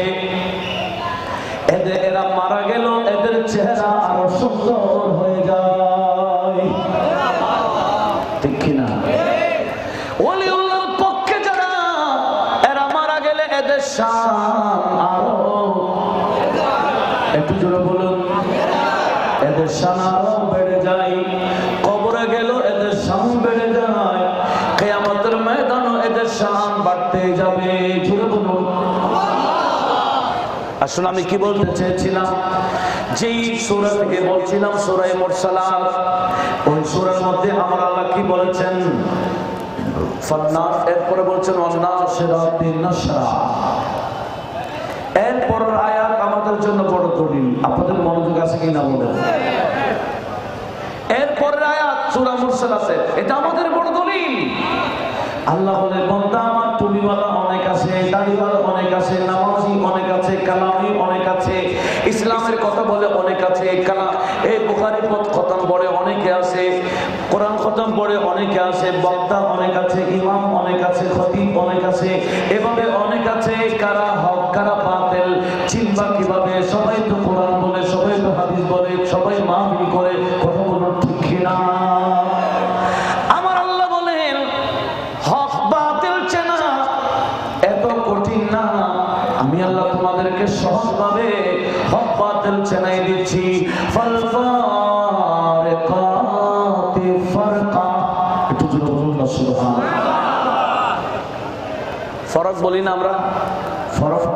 এরা মারা গেল, এদের চেহারা আরো সুন্দর হয়ে যায়, ঠিক কিনা? ওলিউল্লাহর পক্ষে যারা, এরা মারা গেলে এদের শান আরো, একটু জোরে বলুন, এদের শান আরো বেড়ে যায়। কবরে গেল এদের শান বেড়ে যায়, কিয়ামতের ময়দানও এদের শান বাড়তে যাবে। জোরে বলুন। আসলে আমি কি বলতে চেয়েছিলাম, যেই সূরা থেকে বলছিলাম সূরা মুরসালাত, ওই সূরার মধ্যে আমার আল্লাহ কি বলেছেন? ফান্নাস, এরপরে বলছেন ওয়ান্নাসিরাতি নাশরা। এরপর আয়াত আমাদের জন্য বড় দলিল। আপনাদের মনোযোগ আছে কিনা বলেন? এরপর আয়াত সূরা মুরসালাতে, এটা আমাদের বড় দলিল। আল্লাহ বলে, বান্দা আমার টুপিওয়ালা অনেক আছে, দাড়িওয়ালা অনেক আছে, নামাজি অনেক আছে, কালামি অনেক আছে, ইসলামের কথা বলে অনেক আছে, এই বুখারী খতম পড়ে অনেকে আছে, কোরআন খতম পড়ে অনেকে আছে, বক্তা অনেক আছে, ইমাম অনেক আছে, খতিব অনেক আছে, এভাবে অনেক আছে। কারা হক কারা বাতিল চিনবা কিভাবে? সবাই তো কোরআন বলে, সবাই তো হাদিস বলে, সবাই মাহফিল করে, কথা বলুন ঠিক কিনা? আমার আল্লাহ বলেন, হক বাতিল চেনা এত কঠিন না, আমি আল্লাহ তোমাদেরকে সহজভাবে হক বাতিল চেনাই দিচ্ছি। ফাল ফারিকাতি ফারকা, একটু জোরে বলুন না সুবহানাল্লাহ। ফরক বলি না আমরা, ফরক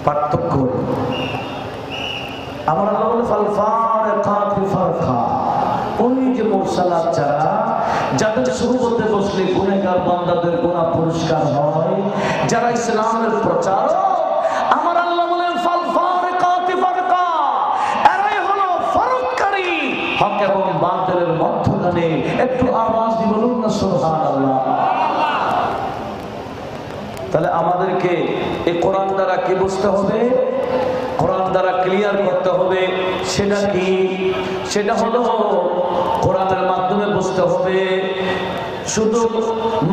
পার্থক্য। আমার আল্লাহ বলে ফাল ফারিকাতি ফারকা, ওই যে মুরসালাত যারা, যাদের সুবতে বসলে গুনাহগার বান্দাদের গুনাহ পরিষ্কার হয়, যারা ইসলামের প্রচার, আমার আল্লাহ বলেন ফাল ফারিকাতি ফারকা, এরাই হলো ফারককারী, হক এবং বাতিলের মধ্যখানে। একটু আওয়াজ দিয়ে বলুন না সুবহানাল্লাহ। তাহলে আমাদেরকে এই কোরআন দ্বারা কি বুঝতে হবে? কোরআন দ্বারা ক্লিয়ার করতে হবে। সেটা কি? সেটা হলো কোরআনের মাধ্যমে বুঝতে হবে। শুধু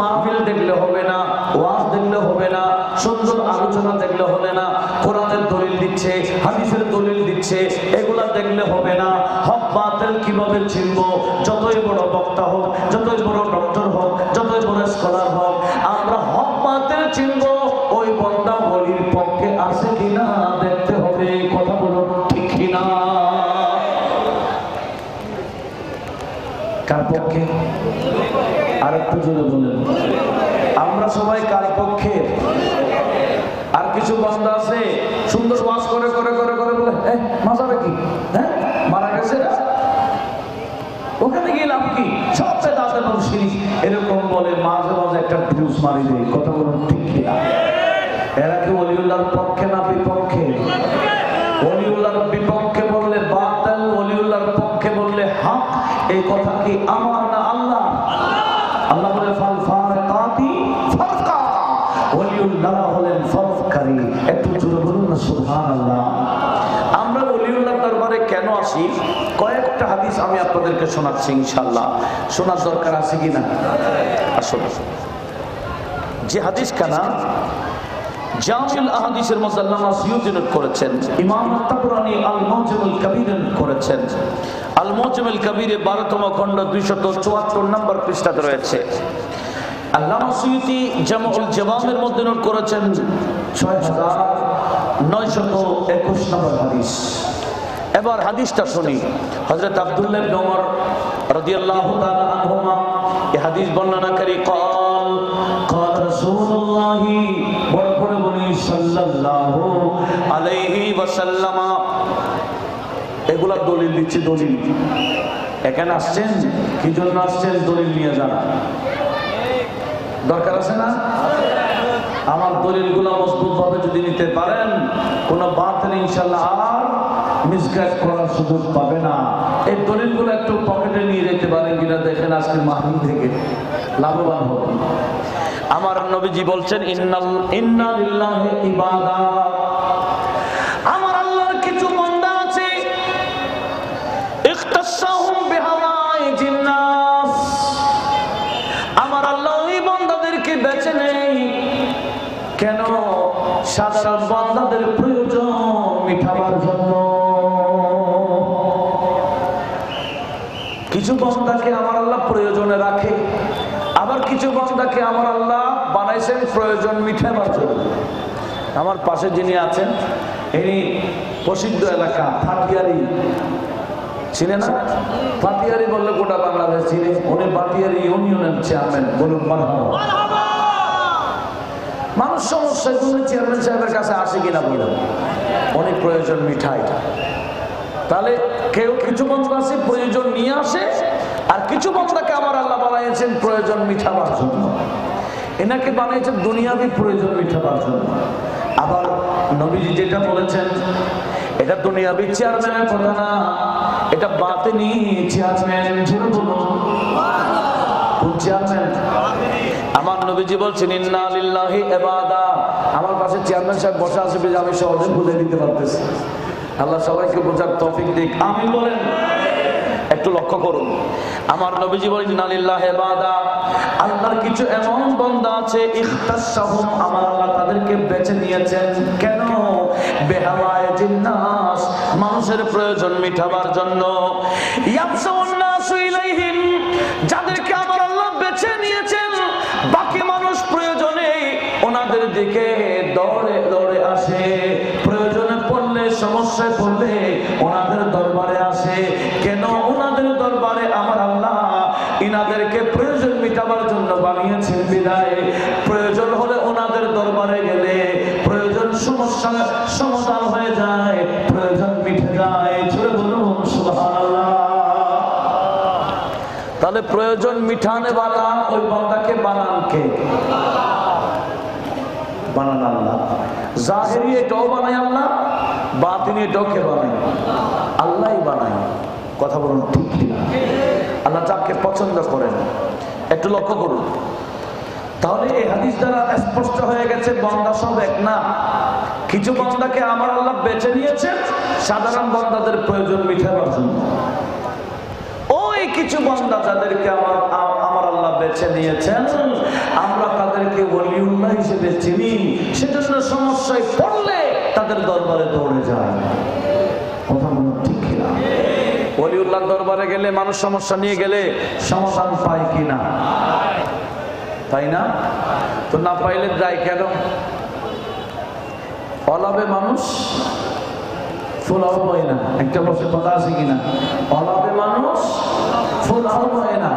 মাহফিল দেখলে হবে না, ওয়াজ দেখলে হবে না, সুন্দর আলোচনা দেখলে হবে না, কোরআনের দলিল দিচ্ছে, হাদিসের দলিল দিচ্ছে, এগুলা দেখলে হবে না। হক বাতিল কিভাবে চিনবো? যতই বড় বক্তা হোক, যতই বড় ডক্টর হোক, যতই বড় স্কলার হোক, আমরা হক বাতিল চিনবো ওই বান্দা ওলির পক্ষে আছে কিনা দেখতে হবে। কথা বলুন ঠিক কিনা? কার পক্ষে? আর একটু জোরে বলেন। আমরা সবাই কার পক্ষে? আর কিছু বান্দা আছে সুন্দর ওয়াজ করে করে করে করে বলে, মাজারে কি, হ্যাঁ মারা গেছে, ওখানে গেলাম কি, সব বেদাত এবং শিরক, এরকম বলে মাঝে মাঝে একটা ভিউজ মারি দেয়। কথা বলুন ঠিক কিনা? এরা কি ওলিউল্লাহর পক্ষে না বিপক্ষে? ওলিউল্লাহর বিপক্ষে বললে বাতিল, ওলিউল্লাহর পক্ষে বললে হক। এই কথা কি আমার না আল্লাহ? আল্লাহ বলে ফাল ফারিকাতি ফারকা, ওলিউল্লাহ হলেন ফরকারী। একটু জোরে বলুন না সুবহানাল্লাহ। আমরা ওলিউল্লাহর দরবারে কেন আসি? কয়েকটা হাদিস আমি আপনাদেরকে শোনাচ্ছি, ইনশাআল্লাহ শোনার দরকার আছে কিনা? আসলে যে হাদিস কানা জামিল আহাদিসের মধ্যে আল্লামা সুয়ুতী নোট করেছেন, ইমাম তাবরানী আল মুজমুল কবির করেছেন। আল মুজমুল কবিরে 12তম খণ্ড 274 নম্বর পৃষ্ঠাতে রয়েছে। আল্লামা সুয়ুতী জামউল জাওয়ামের মধ্যে নোট করেছেন 6921 নম্বর হাদিস। এবার হাদিসটা শুনি। হযরত আব্দুল্লাহ ইবনে ওমর রাদিয়াল্লাহু তাআলা আনহুমা এই হাদিস বর্ণনাকারী قال قال رسول الله সাল্লাল্লাহু আলাইহি ওয়াসাল্লাম। এগুলা দলিল দিচ্ছি, দলিল। এখানে আসছেন কি জন্য আসছেন? দলিল নিয়ে যান, দরকার আছে না? আমার দলিলগুলো মজবুত ভাবে যদি নিতে পারেন, কোনো বাতিল ইনশাআল্লাহ আর মিসগাইড করার সুযোগ পাবে না। এই দলিলগুলো একটু পকেটে নিয়ে যেতে পারেন কিনা দেখেন, আজকে মাহফিল থেকে লাভবান হবেন। আমার নবীজি বলছেন ইন্না লিল্লাহি ইবাদা, আমার আল্লাহর কিছু বান্দা আছে ইখতাসাহুম বিহাওয়াইজিন নাস, আমার আল্লাহ ওই বান্দাদেরকে বেছে নেই কেন? সাধারণ বান্দাদের প্রয়োজন মিটাবার জন্য। কিছু বান্দাকে আমার আল্লাহ প্রয়োজনে রাখে, আবার কিছু বান্দাকে আমার আল্লাহ বানাইছেন প্রয়োজন মিটাবার জন্য। আমার পাশে যিনি আছেন ইনি প্রসিদ্ধ এলাকা পাটিয়ারি, চিনে না? পাটিয়ারি বললে গোটা বাংলাদেশ চিনে। উনি পাটিয়ারি ইউনিয়নের চেয়ারম্যান। বলুন মারহাবা। মানুষ সমস্যায় চেয়ারম্যান সাহেবের কাছে আসে কিনা বলেন, অনেক প্রয়োজন মিঠাই। তাহলে কেউ কিছু বান্দা আছে প্রয়োজন নিয়ে আসে, আর কিছু বান্দাকে আমার আল্লাহ বানাইছেন প্রয়োজন মিটাবার জন্য। এনাকে বানিয়েছেন দুনিয়াবি প্রয়োজন মিটাবার জন্য। আবার নবীজি যেটা বলেছেন এটা দুনিয়াবি চেয়ারম্যানের কথা না, এটা বাতিনি চেয়ারম্যান। কোন চেয়ারম্যান? আমার নবীজি বলছেন ইন্না লিল্লাহি ইবাদা। আমার পাশে চেয়ারম্যান সাহেব বসে আছে, আমি সহজে বুঝে দিতে পারতেছি। আল্লাহ সবাইকে বোঝার তৌফিক দিক, আমিন বলেন। একটু লক্ষ্য করুন, আমার নবীজি বলেন ইন্না লিল্লাহি ইবাদা, আল্লাহর কিছু এমন বান্দা আছে ইখতাসাহুম, আমার আল্লাহ তাদেরকে বেছে নিয়েছেন কেন? বিহাওয়াইজিন নাস, মানুষের প্রয়োজন মিটাবার জন্য। ইয়াবসাউন নাসু ইলাইহিম, যাদেরকে আমার আল্লাহ বেছে নিয়েছেন বাকি মানুষ প্রয়োজনে ওনাদের দিকে দৌড়ে দৌড়ে আসে, প্রয়োজনে পড়লে সমস্যায় পড়লে ওনাদের দরবারে আসে কেন? ওনাদের দরবারে আমার আল্লাহ ইনাদেরকে প্রয়োজন মিটাবার জন্য বানিয়েছেন বিদায় প্রয়োজন হলে ওনাদের দরবারে গেলে প্রয়োজন সমস্যা সমাধান হয়ে যায়, প্রয়োজন মিটে যায়। জোরে বলুন সুবহানাল্লাহ। তাহলে প্রয়োজন মিটানে वाला ওই বান্দাকে বানান কে? বানান আল্লাহ। জাহিরি এটাও বানায় আল্লাহ, বাতিনি এটাও কে বানায়? আল্লাহই বানায়। কথা বলুন ঠিক কিনা? আল্লাহ যাকে পছন্দ করেন। একটু লক্ষ্য করুন। তাহলে এই হাদিস দ্বারা স্পষ্ট হয়ে গেছে বান্দা সব এক না। কিছু বান্দাকে আমার আল্লাহ বেছে নিয়েছেন সাধারণ বান্দাদের প্রয়োজন মিটাবার জন্য। ওই কিছু বান্দা যাদেরকে আমার আল্লাহ বেছে নিয়েছেন আমরা তাদেরকে ওলিউল্লাহ হিসেবে চিনি, সেজন্য সমস্যায় পড়লে তাদের দরবারে দৌড়ে যায়। কথা বলুন ঠিক কিনা? ওলিউল্লাহ দরবারে গেলে মানুষ সমস্যা নিয়ে গেলে সমাধান পায় কিনা? তাই না? তো না পাইলে যায় কেন? অলাভে মানুষ ফুলাও হয় না। একটা বছর কথা আছে কিনা? অলাভে মানুষ ফুলাও হয় না,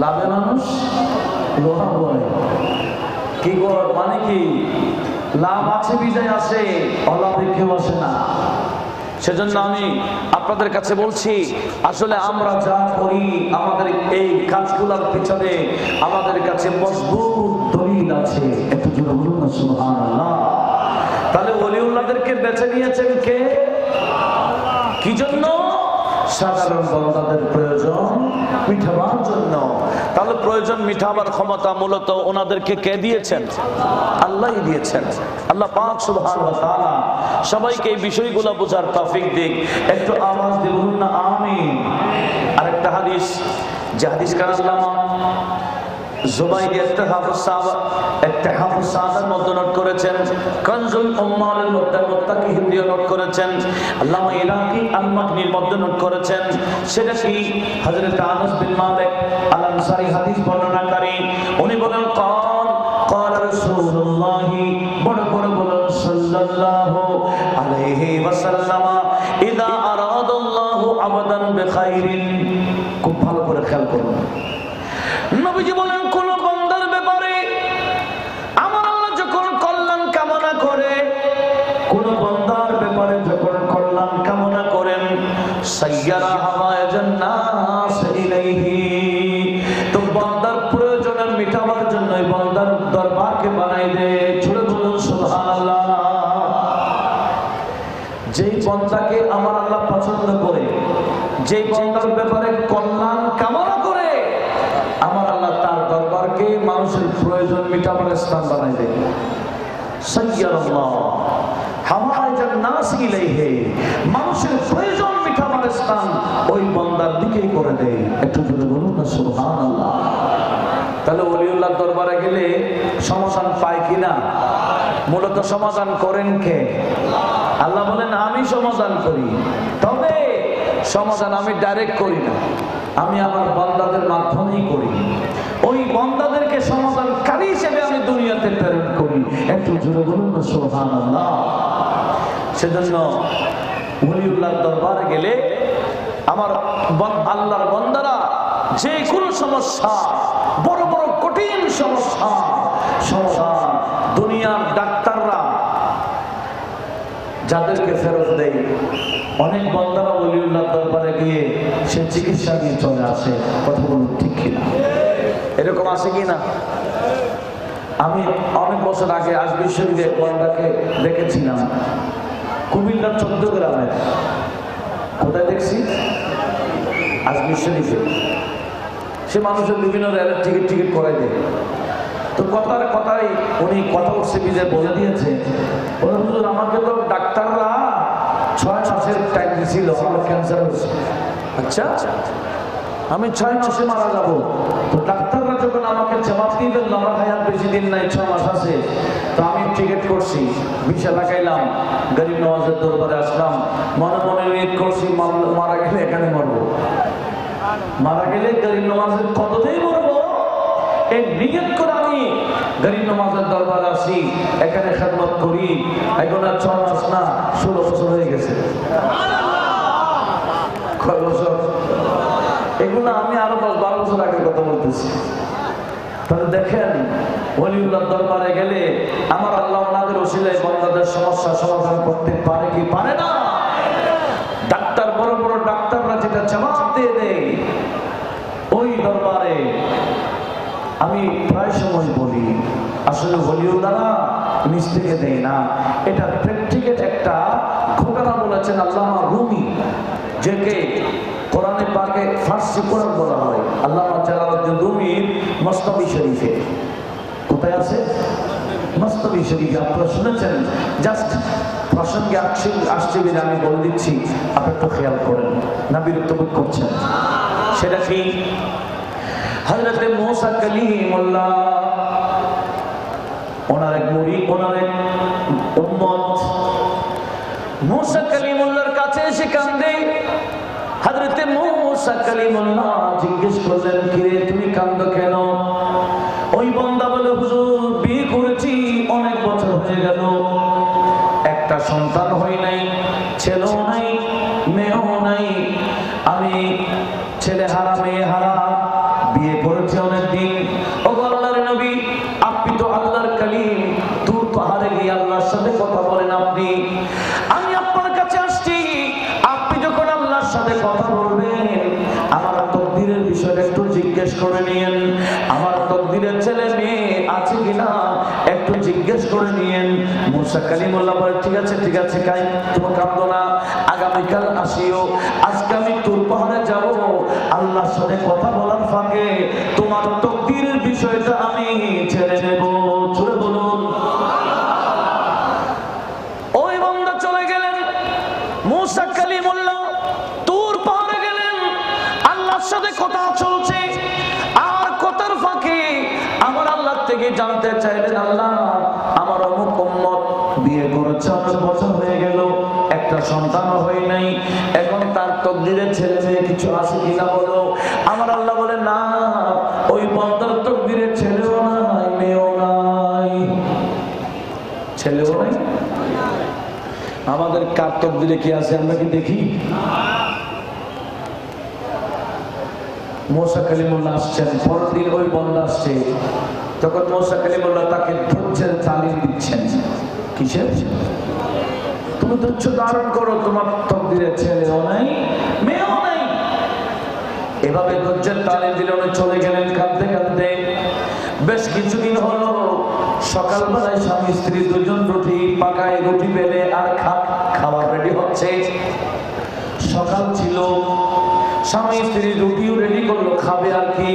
লাভে মানুষ লোহা হয়। কি মানে কি? লাভ আছে বিজয় আসে, অলাভে কেউ আসে না। সেজন্য আমি আপনাদের কাছে বলছি, আসলে আমরা যা করি আমাদের এই কাজগুলোর পিছনে আমাদের কাছে মজবুত দলিল আছে। একটু জোরে বলুন না সুবহানাল্লাহ। তাহলে ওলিউল্লাহদেরকে বেছে নিয়েছেন কে? কি জন্য? সাধারণ বান্দাদের প্রয়োজন মিটাবার জন্য। তাহলে প্রয়োজন মিটাবার ক্ষমতা মূলত ওনাদেরকে কে দিয়েছেন? আল্লাহই দিয়েছেন। আল্লাহ পাক সুবহানাহু ওয়া তাআলা সবাইকে এই বিষয়গুলো বোঝার তৌফিক দিক। একটু আওয়াজ দিয়ে বলুন না আমিন। আরেকটা হাদিস, যে হাদিস কার আল্লামা জুবাইর ইত্তেহাফুস সাহাবার মধ্যে নোট করেছেন, কানজুল উম্মালের মধ্যে মুত্তাকিহিন দিয়ে নোট করেছেন, আল্লামা ইরাকি আল-মাদনির মধ্যে নোট করেছেন। সেটা কি হযরত আনাস বিন মালিক আল আনসারী হাদিস বর্ণনাকারী, উনি বলেন قال رسول الله বড় বলেন সাল্লাল্লাহু আলাইহি ওয়াসাল্লাম ইযা আরাদাল্লাহু আবাদান বিখাইরিন। খুব ভালো করে খেয়াল করুন, নবীজি বলেন কোন বান্দার ব্যাপারে আমার আল্লাহ যখন কল্যাণ কামনা করে, কোন বান্দার ব্যাপারে যখন কল্যাণ কামনা করেন, সাইয়ারা হাওয়ায়াজান নাস ইলাইহি, তো বান্দার প্রয়োজন মিটাবার জন্য বান্দার দরবারকে বানাই দেয়। ছুড়ে বলুন সুবহানাল্লাহ। যেই বান্দাকে আমার আল্লাহ পছন্দ করে, যেই বান্দার ব্যাপারে কল্যাণ কামনা করে, আমার আল্লাহ তার দরবারকে মানুষের প্রয়োজন মিটাবার স্থান বানাই দেয়। সাইয়ারাল্লাহ হাওয়ায়াজান নাস ইলাইহি, মানুষের প্রয়োজন মিটাবার স্থান ওই বান্দার দিকেই করে দেয়। একটু জোরে বলুন না সুবহানাল্লাহ। তাহলে ওলিউল্লাহর দরবারে গেলে সমাধান পায় কিনা? মূলত সমাধান করেন কে? আল্লাহ বলেন আমি সমাধান করি, তবে সমাধান আমি ডাইরেক্ট করি না, আমি আমার বান্দাদের মাধ্যমেই করি। ওই বান্দাদেরকে সমাধানকারী হিসেবে আমি দুনিয়াতে প্রেরণ করি। একটু জোরে বলুন না সুবহানাল্লাহ। সেজন্য ওলিউল্লাহর দরবারে গেলে আমার আল্লাহর বান্দারা যে কোনো সমস্যা, বড় বড় কঠিন সমস্যা সমাধান, দুনিয়ার ডাক্তাররা যাদেরকে ফেরত দেয়, অনেক বান্দারা ওলিউল্লাহর দরবারে গিয়ে সে চিকিৎসা নিয়ে চলে আসে। কথা বলুন ঠিক কিনা? এরকম আছে কিনা? আমি অনেক বছর আগে আজ বিশ্ববিদ্যালয়ে বান্দাকে দেখেছিলাম কুমিল্লার 14 গ্রামে। কোথায় দেখছি? আজ বিশ্ববিদ্যালয়ে। সে মানুষের বিভিন্ন রেলের টিকিট করাই দেয়। তো কথাই উনি কথা উঠছে বিজয় বলে দিয়েছে, হুজুর আমাকে তো ডাক্তাররা 6 মাসের টাইম দিয়েছিল, আমার ক্যান্সার হয়েছে। আচ্ছা, আমি 6 মাসে মারা যাব। তো ডাক্তাররা যখন আমাকে জবাব দিবেন আমার হায়াত বেশি দিন নাই, 6 মাস আছে, তো আমি টিকিট করছি, ভিসা লাগাইলাম, গরিব নওয়াজের দরবারে আসলাম, মনে মনে নিয়ত করছি মারা গেলে এখানে মরবো, মারা গেলে গরিব নওয়াজের কতদিন মরবো, এই নিয়ত করে আমি গরিব নওয়াজের দরবারে আসি, এখানে খেদমত করি। এখন আর 6 মাস না, 16 বছর হয়ে গেছে। কয় বছর? এগুলো আমি আরো 10-12 বছর আগের কথা বলতেছি। তাহলে দেখেন ওলিউল্লাহর দরবারে গেলে আমার আল্লাহ ওনাদের ওসিলায় বান্দাদের সমস্যা সমাধান করতে পারে কি পারে না? ডাক্তার, বড় বড় ডাক্তাররা যেটা জবাব দিয়ে দেয় ওই দরবারে, আমি প্রায় সময় বলি আসলে ওলিউল্লাহরা নিজ থেকে দেয় না, এটা প্র্যাকটিক্যাল একটা ঘটনা বলেছেন আল্লামা রুমি, যাকে কোরআনে পাকে ফার্সি কোরআন বলা হয়। আল্লামা জালালউদ্দিন রুমির মসনবী শরীফে। কোথায় আছে? মসনবী শরীফে। আপনারা শুনেছেন? জাস্ট প্রসঙ্গে আসছে বলে আমি বলে দিচ্ছি, আপনি একটু খেয়াল করেন, না বিরক্ত বোধ করছেন? সেটা কি? হযরতে মূসা কালিমুল্লাহ, ওনার এক মুরিদ, ওনার এক উম্মত মূসা কালিমুল্লাহর কাছে এসে কান্দে। হযরতে মূসা কালিমুল্লাহ জিজ্ঞেস করলেন, কিরে তুমি কান্দো কেন? ওই বান্দা বলে, হুজুর বিয়ে করেছি অনেক বছর হয়ে গেল, একটা সন্তান হয় নাই, ছেলেও নাই, মেয়েও নাই, আমি ছেলে হারা মেয়ে হারা, বিয়ে করেছি অনেকদিন। ও আল্লাহর নবী, আপনি তো আল্লাহর কালিম, দূর পাহাড়ে গিয়ে আল্লাহর সাথে কথা বলেন আপনি, আমি আপনার কাছে আসছি, আপনি যখন আল্লাহর সাথে কথা বলবেন আমার তকদিরের বিষয়টা একটু জিজ্ঞেস করে নিয়েন, আমার তকদিরের ছেলে মেয়ে আছে কিনা একটু জিজ্ঞেস করে নিয়েন। মূসা কালিমুল্লাহ বলে, ঠিক আছে ঠিক আছে, কাই তুমি কাঁদো না, আগামীকাল আসিও, আজকে আমি তুর পাহাড়ে যাব, আল্লাহর সাথে কথা বলার ফাঁকে তোমার তকদিরের বিষয়টা আমি ছেড়ে নেব। ছুড়ে বলুন। ওই বান্দা চলে গেলেন, মূসা কালিমুল্লাহ তুর পাহাড়ে গেলেন, আল্লাহর সাথে কথা চলছে, আর কথার ফাঁকে জানতে চাইলেন, আল্লাহ আমার অমুক উম্মত বিয়ে করেছে, 6 বছর হয়ে গেল, একটা সন্তানও হয় নাই, এখন তার তকদিরে ছেলে মেয়ে কিছু আছে কিনা বলো। আমার আল্লাহ বলে, না, ওই বান্দার তকদিরে ছেলেও নাই মেয়েও নাই। ছেলেও নাই। আমাদের কার তকদিরে কি আছে আমরা কি দেখি? মুসা কালিমুল্লাহ আসছেন, পরের দিন ওই বন্দা আসছে, তখন মুসা কালিমুল্লাহ তাকে ধৈর্যের তালিম দিচ্ছেন। কিসের? তুমি ধৈর্য ধারণ করো, তোমার তকদিরে ছেলেও নাই মেয়েও নাই। এভাবে ধৈর্যের তালিম দিলে উনি চলে গেলেন কাঁদতে কাঁদতে। বেশ কিছুদিন হলো, সকালবেলায় স্বামী স্ত্রী দুজন রুটি পাকায়, রুটি বেলে আর খাবার রেডি হচ্ছে। সকাল ছিল, স্বামী স্ত্রী রুটিও রেডি করলো, খাবে আর কি।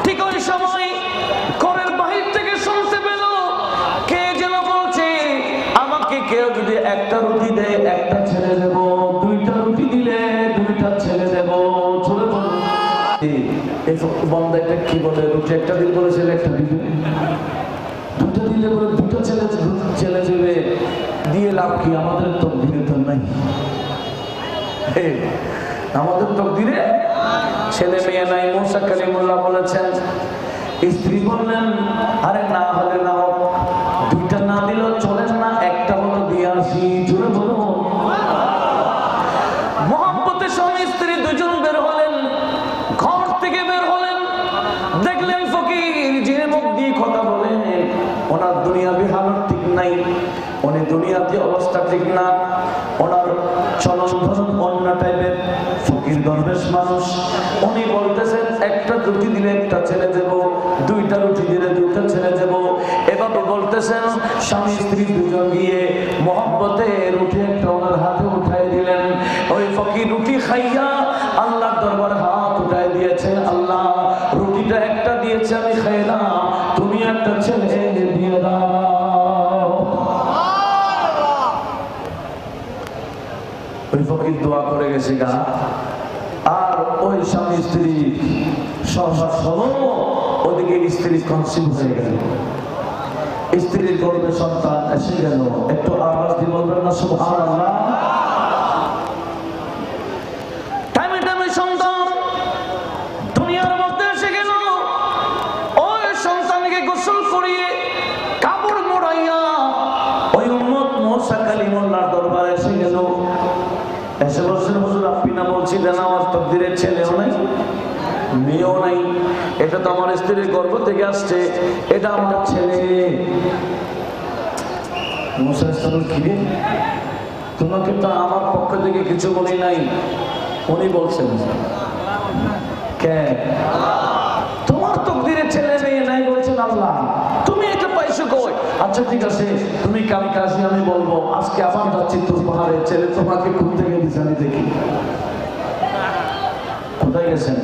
ঠিক ওই সময় ঘরের বাহির থেকে শুনতে পেল কে যেন বলছে, আমাকে কেউ যদি একটা রুটি দেয় একটা ছেড়ে দেব, 2টা রুটি দিলে 2টা ছেড়ে দেব। চলে বলুন এই বন্ধ একটা কি বলে, রুটি একটা দিল বলে ছেলে একটা দিবে, 2টা দিলে বলে 2টা ছেলে দেবে, দিয়ে লাভ কি? আমাদের তো দিলে তো নাই, আমাদের তকদিরে ছেলে মেয়ে নাই। মুসা কালিমুল্লাহ বলেছেন, স্ত্রী বললেন, আরে না হলে না হোক, 2টা না দিলেও চলেন না, একটা হলো দিয়ে আসি। জোরে বলুন। মোহাম্মতে স্বামী স্ত্রী দুজন বের হলেন, ঘর থেকে বের হলেন, দেখলেন ফকির যে মুখ দিয়ে কথা বলেন, ওনার দুনিয়াবি হালত ঠিক নাই, উনি দুনিয়াতে অবস্থা ঠিক না, ওনার চলন ধরন অন্য টাইপের, ফকির দরবেশ মানুষ। উনি বলতেছেন, একটা রুটি দিলে একটা ছেড়ে দেব, 2টা রুটি দিলে 2টা ছেড়ে দেব। এভাবে বলতেছেন, স্বামী স্ত্রী দুজন গিয়ে মোহাম্মতে রুটি একটা ওনার হাতে উঠাই দিলেন। ওই ফকির রুটি খাইয়া আল্লাহর দরবারে হাত উঠাই দিয়েছে, আল্লাহ রুটিটা একটা দিয়েছে আমি খাইলাম, তুমি একটা ছেলে দিয়ে দাও। ওই ফকির দোয়া করে গেছে গা। আর ওই স্বামী স্ত্রী সংসার হলো, ওদিকে স্ত্রী কনসিভ হয়ে গেল, স্ত্রীর গর্ভে সন্তান এসে গেল। একটু আওয়াজ দিয়ে বলবেন না সুবহানাল্লাহ? টাইমে টাইমে সন্তান দুনিয়ার মধ্যে এসে গেল। ওই সন্তানকে গোসল করিয়ে কাপড় মোড়াইয়া ওই উম্মত মুসা কালিমুল্লাহর দরবারে এসে গেল। এসে বলছেন, হুজুর আপনি না বলছিলেন আমার তকদিরে ছেলেও নাই মেয়েও নাই, এটা তো আমার স্ত্রীর গর্ভ থেকে আসছে, এটা আমার ছেলে। মুসা ইসলাম, কি তোমাকে তো আমার পক্ষ থেকে কিছু বলি নাই, উনি বলছেন। কে? তোমার তকদিরে ছেলে মেয়ে নাই বলেছেন আল্লাহ, তুমি এটা পাইছো কই? আচ্ছা ঠিক আছে, তুমি কালকে আসি, আমি বলবো। আজকে আবার যাচ্ছি তোর পাহাড়ে, ছেলে তোমাকে ঘুম থেকে দিচ্ছে, আমি দেখি কোথায় গেছেন।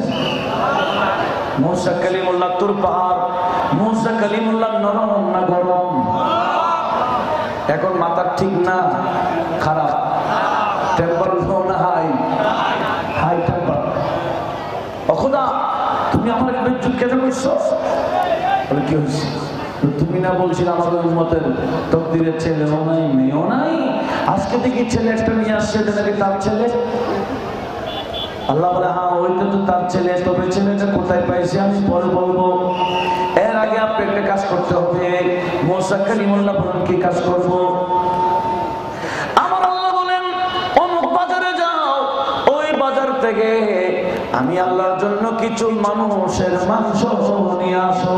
মুসা কালিমুল্লাহ তোর পাহাড়, মুসা কালিমুল্লাহ নরম না গরম? এখন মাথা ঠিক না খারাপ? টেম্পার লো না হাই? High temper. ও খোদা, তুমি আমার বিদ্যুৎ কেন করছো? বলে কি হয়েছে? তুমি না বলছিলে আমাদের উম্মতের তকদিরে ছেলেও নাই মেয়েও নাই, আজকে দেখি ছেলে একটা নিয়ে আসছে, এটা নাকি তার ছেলে। আল্লাহ বলে, হ্যাঁ ওইটা তো তার ছেলে, তবে ছেলেটা কোথায় পাইছে আমি পরে বলবো, এর আগে আপনি একটা কাজ করতে হবে। মুসা কালিমুল্লাহ বলেন, কি কাজ করব? আমার আল্লাহ বলেন, অমুক বাজারে যাও, ওই বাজার থেকে আমি আল্লাহর জন্য কিছু মানুষের মাংস নিয়ে আসো।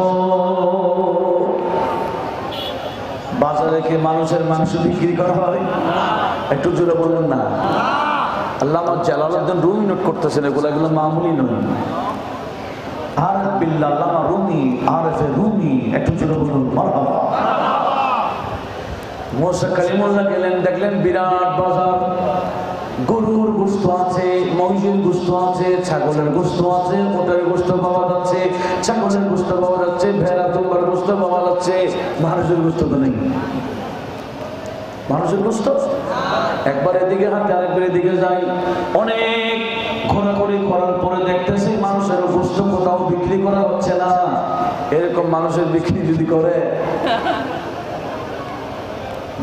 বাজারে কি মানুষের মাংস বিক্রি করা হয়? একটু জোরে বলুন না। আল্লামা জালালউদ্দিন রুমি নোট করতেছেন, এগুলো মামুলি নয়। আরিফ বিল্লাহ আল্লামা রুমি, আরিফে রুমি, একটু জোরে বলুন মারহাবা। মুসা কালিমুল্লাহ গেলেন, দেখলেন বিরাট বাজার, গরুর গোশত আছে, মহিষের গোশত আছে, ছাগলের গোশত আছে, ওটার গোশত পাওয়া যাচ্ছে, ছাগলের গোশত পাওয়া যাচ্ছে, ভেড়া দুম্বার গোশত পাওয়া যাচ্ছে, মানুষের গোশত তো নেই। মানুষের গোশত একবার এদিকে হাঁটে আরেকবার এদিকে যাই, অনেক ঘোরাঘুরি করার পরে দেখতেছি মানুষের গোশত কোথাও বিক্রি করা হচ্ছে না। এরকম মানুষের বিক্রি যদি করে,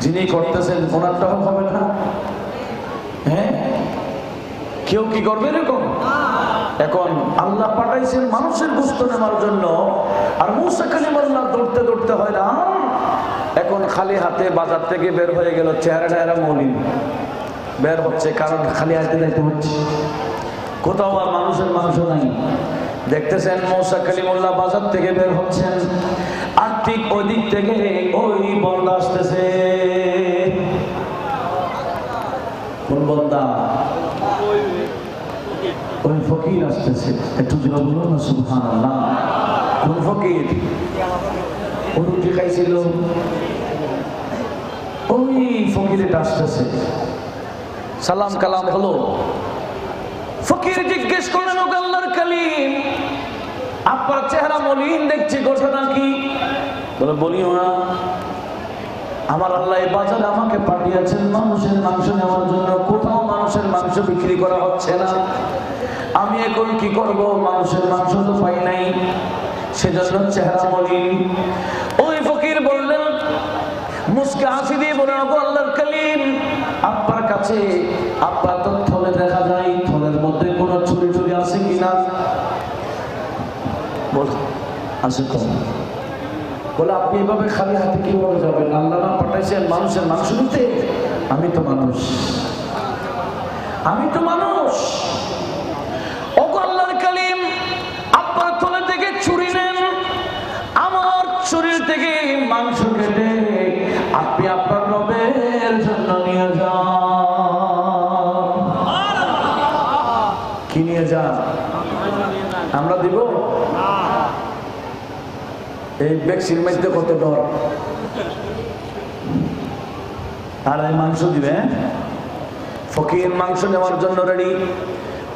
যিনি করতেছেন ওনারটাও হবে না? হ্যাঁ, কেউ কি করবে এরকম? এখন আল্লাহ পাঠাইছেন মানুষের গোশত নেওয়ার জন্য, আর মুসা কালিমুল্লাহ দৌড়তে দৌড়তে হয় না। এখন খালি হাতে বাজার থেকে বের হয়ে গেল, চেহারা মলিন বের হচ্ছে, কারণ খালি হাতে যাইতে হচ্ছে, কোথাও আর মানুষের মাংস নাই। দেখতেছেন মুসা কালিমুল্লাহ বাজার থেকে বের হচ্ছেন, আর ঠিক ওই দিক থেকে ওই বন্দা আসতেছে। কোন বন্দা? ওই ফকির আসতেছে। একটু জোরে বলুন না সুবহানাল্লাহ। কোন ফকির? ও রুটি খাইছিল, ওই ফকিরটা আসতেছে। সালাম কালাম হলো। ফকির জিজ্ঞেস করলেন, ও আল্লাহর কালিম, আপনার চেহারা মলিন দেখছি, ঘটনা কি? বলে, বলিও না, আমার আল্লাহ এই বাজারে আমাকে পাঠিয়েছেন মানুষের মাংস নেওয়ার জন্য, কোথাও মানুষের মাংস বিক্রি করা হচ্ছে না। আমি এখন কি করব? মানুষের মাংস তো পাই নাই, সেজন্য চেহারা মলিন। ওই ফকির বললেন, মুস্কে হাসি দিয়ে বলেন, ও আল্লাহর কালিম, আপনার কাছে আপনার তো থলে দেখা যায়, থলের মধ্যে কোনো চুরি টুরি আছে কিনা? বল, আছে তো। বলে, আপনি এভাবে খালি হাতে কিভাবে যাবেন? আল্লাহ না পাঠাইছেন মানুষের মাংস নিতে? আমি তো মানুষ, আমি তো মানুষ। ও আল্লাহর কালিম, আপনার থলে থেকে চুরি নেন, আমার শরীর থেকে মাংস কেটে আপনি আপনার রবের জন্য নিয়ে যান। কি নিয়ে যান? আমরা দিব? এই ব্যক্তির মধ্যে কত ডর, আর এই মাংস দিবে। ফকির মাংস নেওয়ার জন্য রেডি।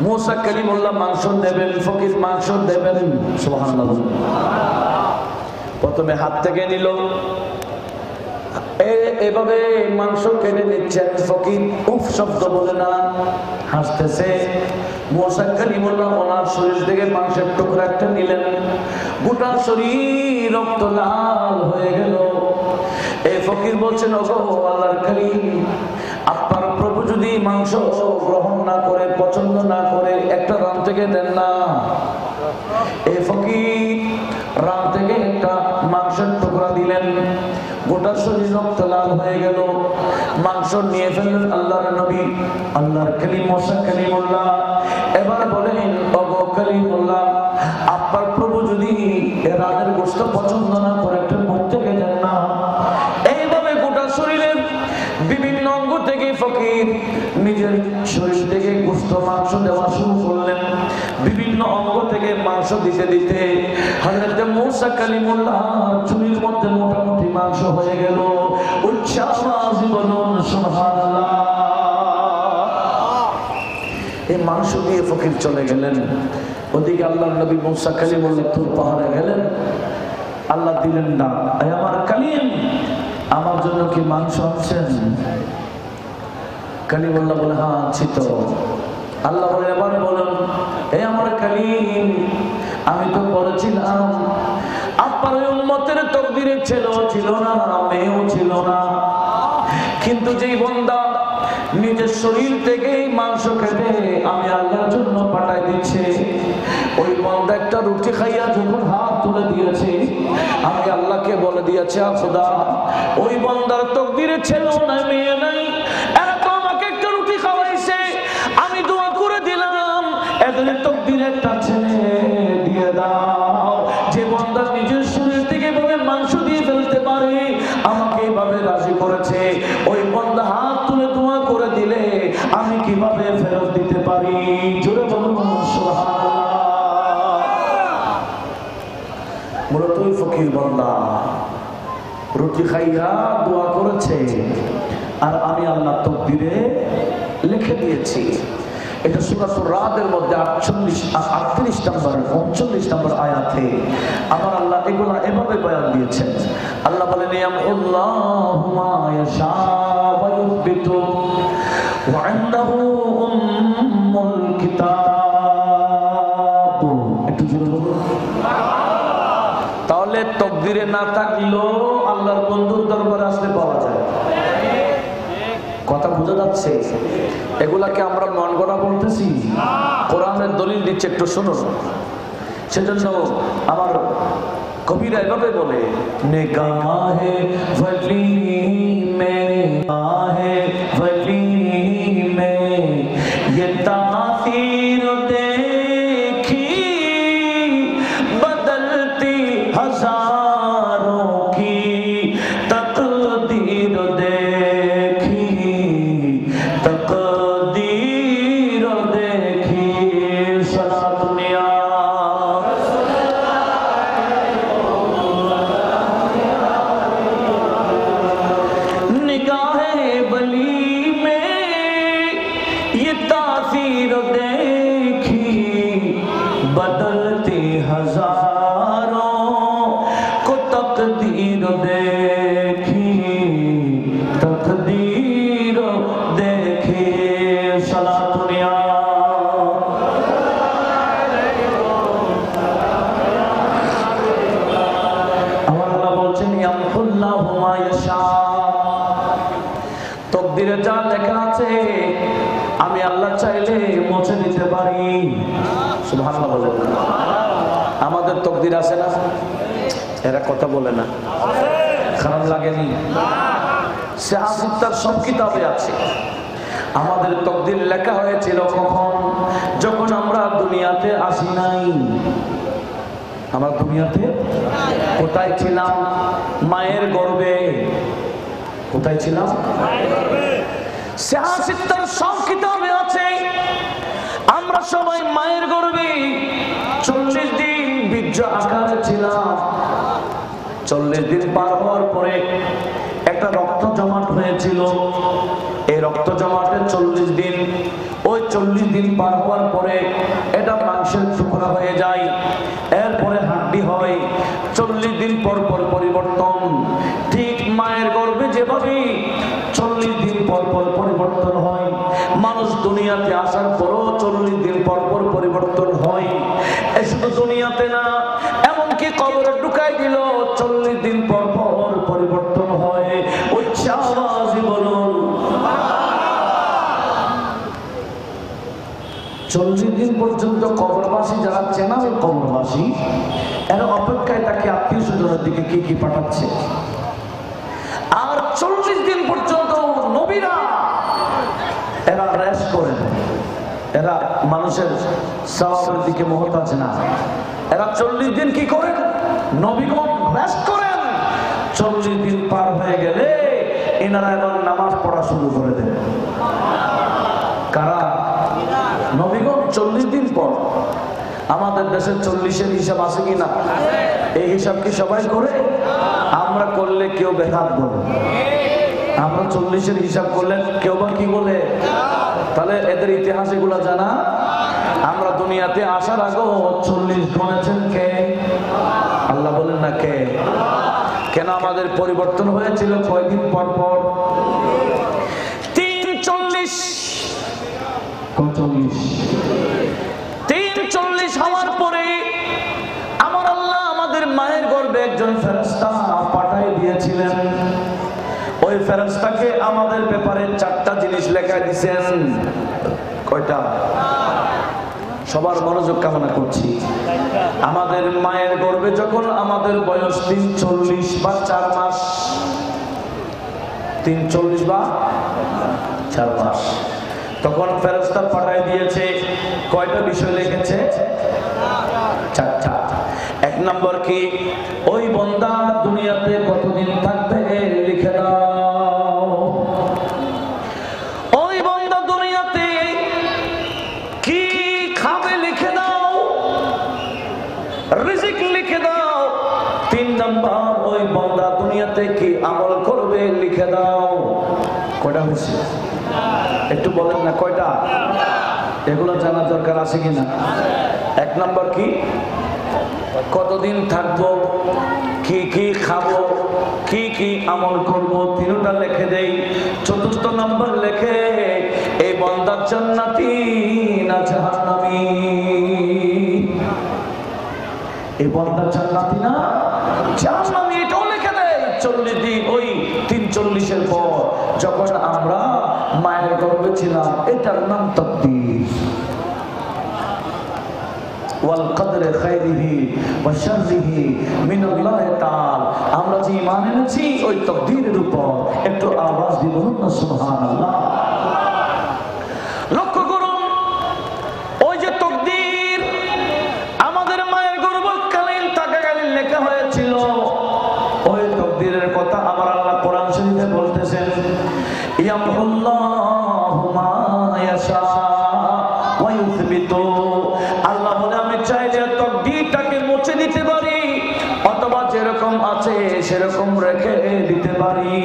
মুসা কালিমুল্লাহ মাংস দেবেন, ফকির মাংস দেবেন। সুবহানাল্লাহ। প্রথমে হাত থেকে নিল, এভাবে মাংস কেটে নিচ্ছেন। ফকির উফ শব্দ বলে না, হাসতেছে। মুসা কালিমুল্লাহ ওনার শরীর থেকে মাংসের টুকরা একটা নিলেন, গোটা শরীর রক্ত লাল হয়ে গেল। এই ফকির বলছেন, ওগো আল্লাহর কালিম, আপনার প্রভু যদি মাংস গ্রহণ না করে, পছন্দ না করে, একটা রান থেকে দেন না। এই ফকির রান থেকে একটা মাংসের টুকরা দিলেন, গোটা শরীর রক্ত লাল হয়ে গেল। মাংস নিয়ে ফেললেন আল্লাহর নবী, আল্লাহর কালিম মুসা কালিমুল্লাহ। এবার বলেন, ওগো কালিমুল্লাহ, আপনার প্রভু যদি রানের গোশত পছন্দ না করে, একটা মুখ থেকে দেন না। এইভাবে গোটা শরীরের বিভিন্ন অঙ্গ থেকে ফকির নিজের শরীর থেকে গোশত মাংস দেওয়া শুরু করলেন। বিভিন্ন অঙ্গ থেকে মাংস দিতে দিতে হযরত মুসা কালিমুল্লাহ চুরির মধ্যে মোটামুটি মাংস হয়ে গেল। উচ্ছ্বাস বলুন সুবহানাল্লাহ। এই মাংস দিয়ে ফকির চলে গেলেন। ওদিকে আল্লাহর নবী মুসা কালিমুল্লাহ তুর পাহাড়ে গেলেন। আল্লাহ দিলেন না, আমার কালিম, আমার জন্য কি মাংস আনছেন? কালিমুল্লাহ বলে, হ্যাঁ আনছি তো। আল্লাহ বলে, এবার বলুন, হে আমার কালিম, আমি তো বলেছিলাম আপনার উম্মতের তকদিরে ছেলেও ছিল না, মেয়েও ছিল না, কিন্তু যেই বান্দা নিজের শরীর থেকে মাংস কেটে আমি আল্লাহর জন্য পাঠাই দিচ্ছে, ওই বান্দা একটা রুটি খাইয়া যখন হাত তুলে দিয়েছে, আমি আল্লাহকে বলে দিয়েছে, খোদা, ওই বান্দার তকদিরে ছেলেও নাই, মেয়ে নাই, এরা তো আমাকে একটা রুটি খাওয়াইছে, আমি দোয়া করে দিলাম এদের তকদিরে একটা ছেলে দিয়ে দাও। যে বান্দা নিজের শরীর থেকে ভাবে মাংস দিয়ে ফেলতে পারে, আমাকে এভাবে রাজি করেছে, ওই বান্দা হাত তুলে দোয়া করে দিলে আমি কিভাবে ফেরত দিতে পারি? জোরে বলুন সুবহানাল্লাহ। মূলত ওই ফকির বান্দা রুটি খাইয়া দোয়া করেছে, আর আমি আল্লাহ তকদিরে লিখে দিয়েছি। এটা সূরাতুর রাদের মধ্যে 38 নম্বর 39 নম্বর আয়াতে আমার আল্লাহ এগুলা এভাবে বয়ান দিয়েছেন। আল্লাহ বলেন ইয়ামুল্লাহু মা ইয়াশা ওয়া ইউথবিতু ওয়া ইনদাহু উম্মুল কিতাব। একটু জোরে বলুন। তাহলে তাকদীরে না থাকলেও আল্লাহর বন্ধুর দরবারে আসলে পাওয়া যায়। কথা বোঝা যাচ্ছে? এগুলাকে আমরা মন গড়া বলতেছি, কোরআনের দলিল দিচ্ছে, একটু শুনুন। সেজন্য আমার কবিরা এভাবে বলে, নিগাহে ওয়ালি মে আহে ওয়ালি মে ये तासीर देखी बदलती हजारों की तकदीर देखी तकदीर देखी सना दुनिया निगाहे वली में ये तासीर देखी बदलती हजारों को तकदीर देखी तकदीर देखी सला दुनिया আমার আল্লাহ বলছেন ইয়ামহুল্লাহু মা ইয়াশা, তাকদীরে যা লেখা আছে আমি আল্লাহ চাইলে মুছে দিতে পারি। সুবহানাল্লাহ বলেন। আমাদের তাকদীর আছে না? এরা কথা বলে না, খারাপ লাগেনি? সিয়াসিত্তার সব কিতাবে আছে। আমাদের তাকদীর লেখা হয়েছিল কখন? যখন আমরা দুনিয়াতে আসি নাই। আমরা দুনিয়াতে কোথায় ছিলাম? মায়ের গর্ভে। কোথায় ছিলাম? সিয়াসিত্তার সব কিতাবে আছে আমরা সবাই মায়ের গর্ভে 40 দিন বীর্য আকারে ছিলাম। 40 দিন পার হওয়ার পরে একটা রক্ত জমাট হয়েছিল। এই রক্ত জমাটে 40 দিন, ওই 40 দিন পার হওয়ার পরে এটা মাংসের টুকরা হয়ে যায়, এরপরে হাড্ডি হয়। 40 দিন পর পর পরিবর্তন। ঠিক মায়ের গর্ভে যেভাবে 40 দিন পর পর পরিবর্তন হয়, মানুষ দুনিয়াতে আসার পরও 40 দিন পর পর পরিবর্তন হয়। এই শুধু দুনিয়াতে না, এমনকি কবরে ঢুকাই দিল 40 দিন পর পর পরিবর্তন হয়। উচ্চ আওয়াজে বলুন। 40 দিন পর্যন্ত কবরবাসী যারা চেনা ওই কবরবাসী, এরা অপেক্ষায় তাকে আত্মীয় স্বজনের দিকে কি কি পাঠাচ্ছে। আর 40 দিন পর্যন্ত নবীরা এরা রেস্ট করেন। এরা মানুষের সওয়াবের দিকে মুহতাজ না। এরা 40 দিন কি করেন? নবীগণ রেস্ট করেন। 40 দিন পার হয়ে গেলে এনারা এবার নামাজ পড়া শুরু করে দেন। কারা? নবীগণ 40 দিন পর। আমাদের দেশে 40-এর হিসাব আছে কি না? এই হিসাব কি সবাই করে? আমরা করলে কেউ বেকার বলে। আমরা 40-এর হিসাব করলে কেউ বা কি বলে? তাহলে এদের ইতিহাস এগুলা জানা। আমরা দুনিয়াতে আসার আগেও 40 গণেছেন কে? আল্লাহ বলেন না কে? কেন আমাদের পরিবর্তন হয়েছিল কয়দিন পর পর? 340 হওয়ার পরে আমার আল্লাহ আমাদের মায়ের গর্ভে একজন ফেরেশতা পাঠাই দিয়েছিলেন। ওই ফেরেশতাকে আমাদের ব্যাপারে 4টা জিনিস লেখা দিয়েছেন। কয়টা? সবার মনোযোগ কামনা করছি। আমাদের মায়ের গর্ভে যখন আমাদের বয়স 340 বা 4 মাস, 340 বা 4 মাস, তখন ফেরেশতা পাঠাই দিয়েছে। কয়টা বিষয় লিখেছে? 4টা। 1 নম্বর কি? ওই বান্দা দুনিয়াতে কতদিন থাকবে লিখে দাও। ওই বান্দা দুনিয়াতে কি খাবে লিখে দাও। রিজিক লিখে দাও। 3 নম্বর, ওই বান্দা দুনিয়াতে কি আমল করবে লিখে দাও। কয়টা হয়েছে? একটু বলেন না কয়টা? এগুলো জানার দরকার আছে কিনা? এক নম্বর কি, কতদিন থাকবো, কি কি খাবো, কি কি আমল করবো, তিনটা লিখে দেই। চতুর্থ নম্বর লেখে এই বান্দা জান্নাতি না জাহান্নামী, এই বান্দা জান্নাতি না জাহান্নামী, এটাও লিখে দেয়। 40 দিন, ওই 43-এর পর যখন আমরা মায়ের গর্ভে ছিলাম, এটার নাম তাকদীর। ওয়াল কদরে খায়রিহি ওয়া শাররিহি মিনাল্লাহি তাআলা। আমরা যে ঈমান এনেছি ওই তাকদীরের উপর, একটু আওয়াজ দিয়ে বলুন না সুবহানাল্লাহ। লক্ষ্য করুন, ওই যে তাকদীর আমাদের মায়ের গর্ভকালীন থাকাকালীন লেখা হয়েছিল, ওই তাকদীরের কথা আমার আল্লাহ কোরআন শরীফে বলতেছেন, ইয়ামহুল্লাহু মা ইয়াশা ওয়া ইউসবিতু। আল্লাহ বলে আমি চাইলে তাকদীরটাকে মুছে দিতে পারি, অথবা যেরকম আছে সেরকম রেখে দিতে পারি।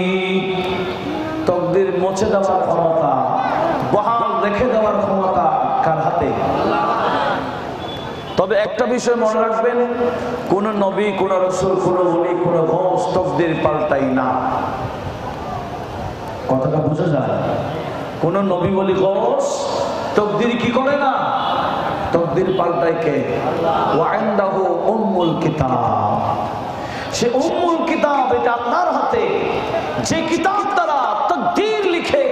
তাকদীর মুছে দেওয়ার ক্ষমতা, বহাল রেখে দেওয়ার ক্ষমতা কার হাতে? তবে একটা বিষয় মনে রাখবেন, কোন নবী, কোন রাসূল, কোন ওলি, কোন গাউস তাকদীর পাল্টাই না। কথাটা বুঝা যায়? কোন নবী, ওলি, গাউস তাকদীর কি করে না? তাকদীর পাল্টায় কে? ওয়া ইনদাহু উম্মুল কিতাব। সে উম্মুল কিতাব, এটা আল্লাহর হাতে। যে কিতাব দ্বারা তাকদীর লিখে,